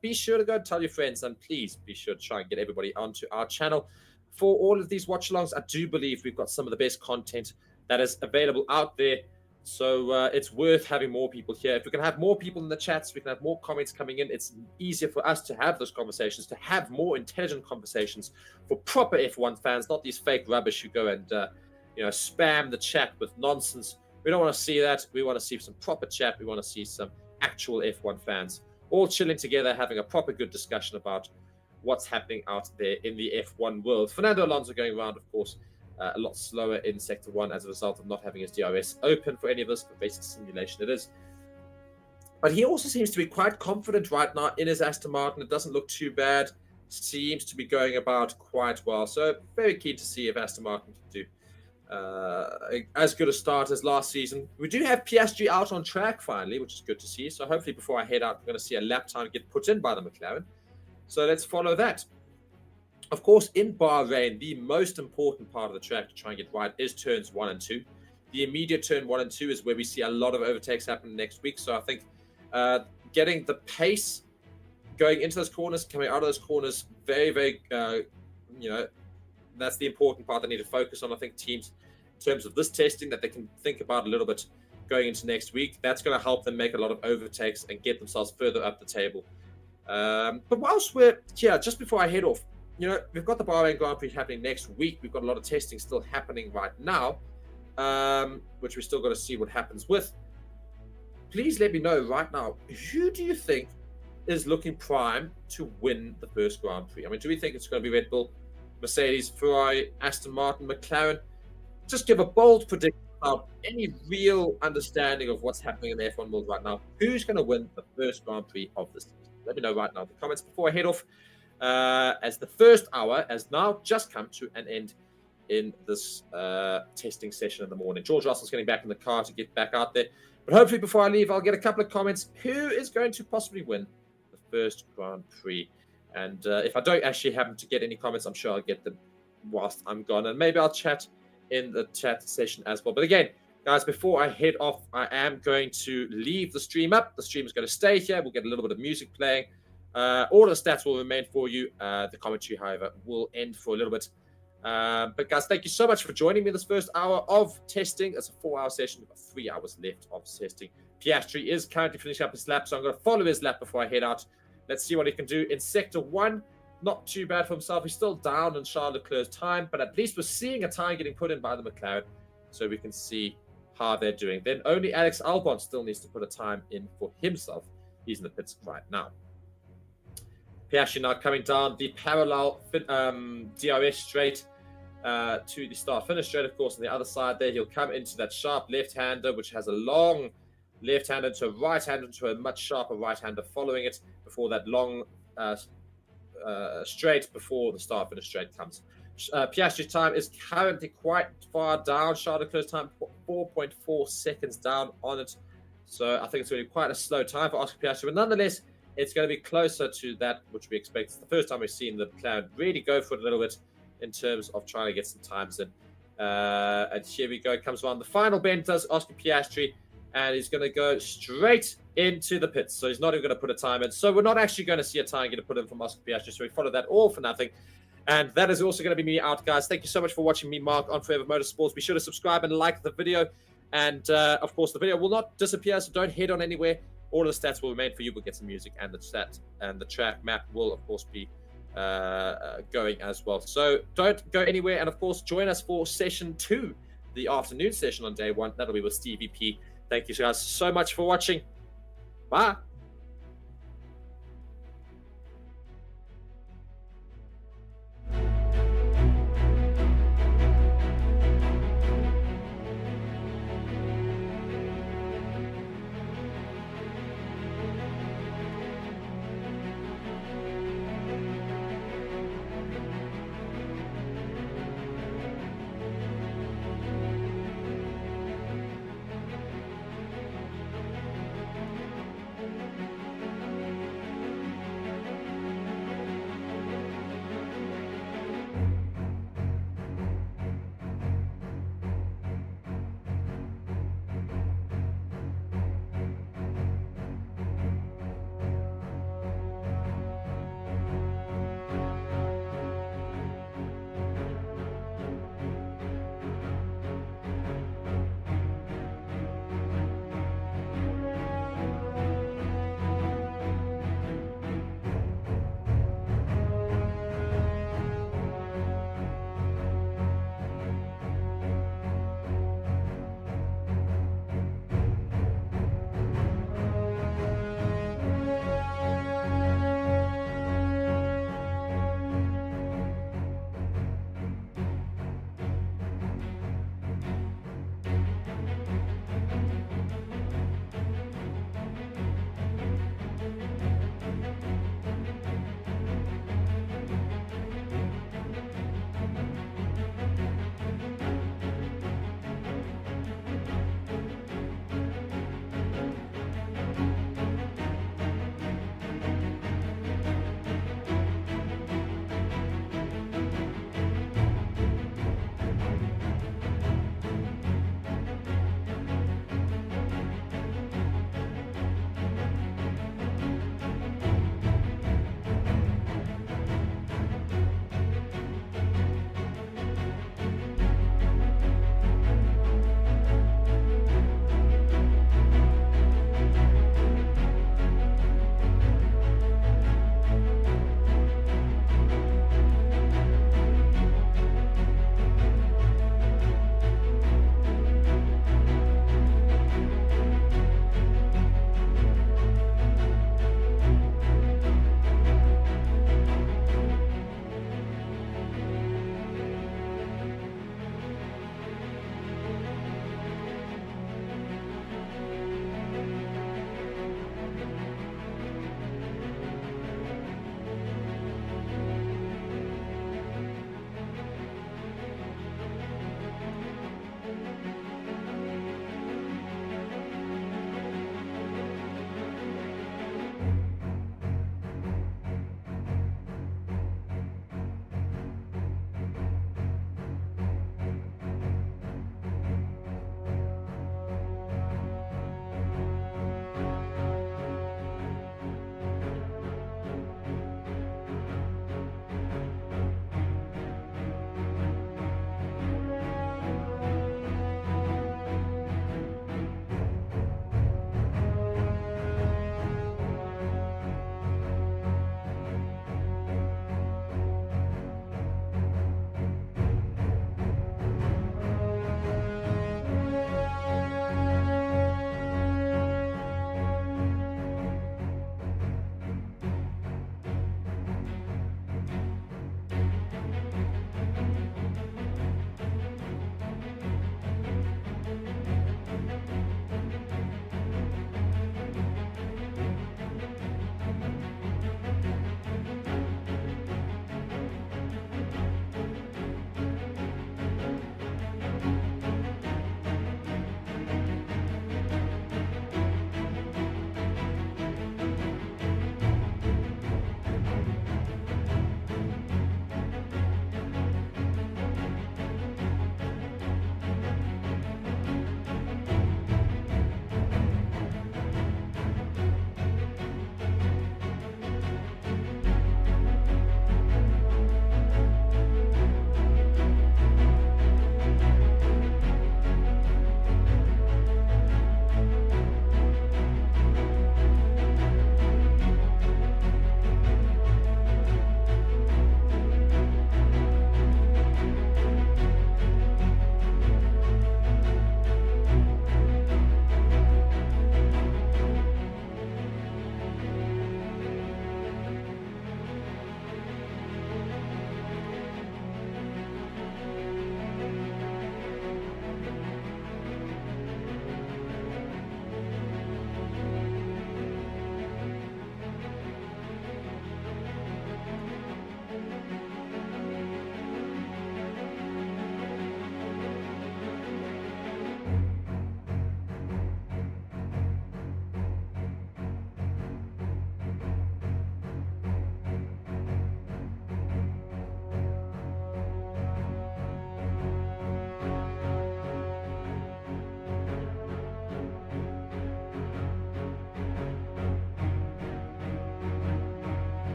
Speaker 1: be sure to go and tell your friends. And please be sure to try and get everybody onto our channel. For all of these watch-alongs, I do believe we've got some of the best content that is available out there. So it's worth having more people here. If we can have more people in the chats, we can have more comments coming in. It's easier for us to have those conversations, to have more intelligent conversations for proper F1 fans, not these fake rubbish who go and spam the chat with nonsense. We don't want to see that. We want to see some proper chat. We want to see some actual F1 fans all chilling together, having a proper good discussion about what's happening out there in the F1 world. Fernando Alonso going around, of course, a lot slower in Sector 1 as a result of not having his DRS open for any of us, for basic simulation it is. But he also seems to be quite confident right now in his Aston Martin. It doesn't look too bad. seems to be going about quite well. So very keen to see if Aston Martin can do as good a start as last season. We do have Piastri out on track finally, which is good to see. So hopefully before I head out, we're going to see a lap time get put in by the McLaren. So let's follow that. Of course, in Bahrain, the most important part of the track to try and get right is turns 1 and 2. The immediate turn 1 and 2 is where we see a lot of overtakes happen next week. So I think getting the pace going into those corners, coming out of those corners, very, very, that's the important part they need to focus on. I think teams, in terms of this testing, that they can think about a little bit going into next week. That's going to help them make a lot of overtakes and get themselves further up the table. But whilst we're here, just before I head off, we've got the Bahrain Grand Prix happening next week. We've got a lot of testing still happening right now, which we're still got to see what happens with. Please let me know right now, who do you think is looking prime to win the first Grand Prix? I mean, do we think it's going to be Red Bull, Mercedes, Ferrari, Aston Martin, McLaren? Just give a bold prediction without any real understanding of what's happening in the F1 world right now. Who's going to win the first Grand Prix of this season? Let me know right now in the comments before I head off, as the first hour has now just come to an end in this testing session in the morning. George Russell's getting back in the car to get back out there. But hopefully before I leave, I'll get a couple of comments. Who is going to possibly win the first Grand Prix? And if I don't actually happen to get any comments, I'm sure I'll get them whilst I'm gone. And maybe I'll chat in the chat session as well. But again, guys, before I head off, I am going to leave the stream up. The stream is going to stay here. We'll get a little bit of music playing. All the stats will remain for you. The commentary, however, will end for a little bit. But guys, thank you so much for joining me this first hour of testing. It's a 4-hour session. We've got 3 hours left of testing. Piastri is currently finishing up his lap, so I'm going to follow his lap before I head out. Let's see what he can do in Sector 1. Not too bad for himself. He's still down on Charles Leclerc's time, but at least we're seeing a time getting put in by the McLaren, so we can see how they're doing. Then only Alex Albon still needs to put a time in for himself. He's in the pits right now. Piastri now coming down the parallel DRS straight to the start-finish straight, of course. On the other side there, he'll come into that sharp left-hander, which has a long left-hander to a right-hander to a much sharper right-hander following it before that long straight before the start-finish straight comes. Piastri's time is currently quite far down. Charles Leclerc's time 4.4 seconds down on it. So I think it's really quite a slow time for Oscar Piastri. But nonetheless, it's going to be closer to that which we expect. It's the first time we've seen the McLaren really go for it a little bit in terms of trying to get some times in. And here we go. It comes around the final bend, does Oscar Piastri, and he's going to go straight into the pits. So he's not even going to put a time in. So we're not actually going to see a time get put in from Oscar Piastri. So we follow that all for nothing. And that is also going to be me out, guys. Thank you so much for watching me, Mark, on Forever Motorsports. Be sure to subscribe and like the video. And, of course, the video will not disappear, so don't head on anywhere. All of the stats will remain for you. We'll get some music, and the stat and the track map will, of course, be going as well. So don't go anywhere. And, of course, join us for Session 2, the afternoon session on day 1. That'll be with Stevie P. Thank you guys so much for watching. Bye.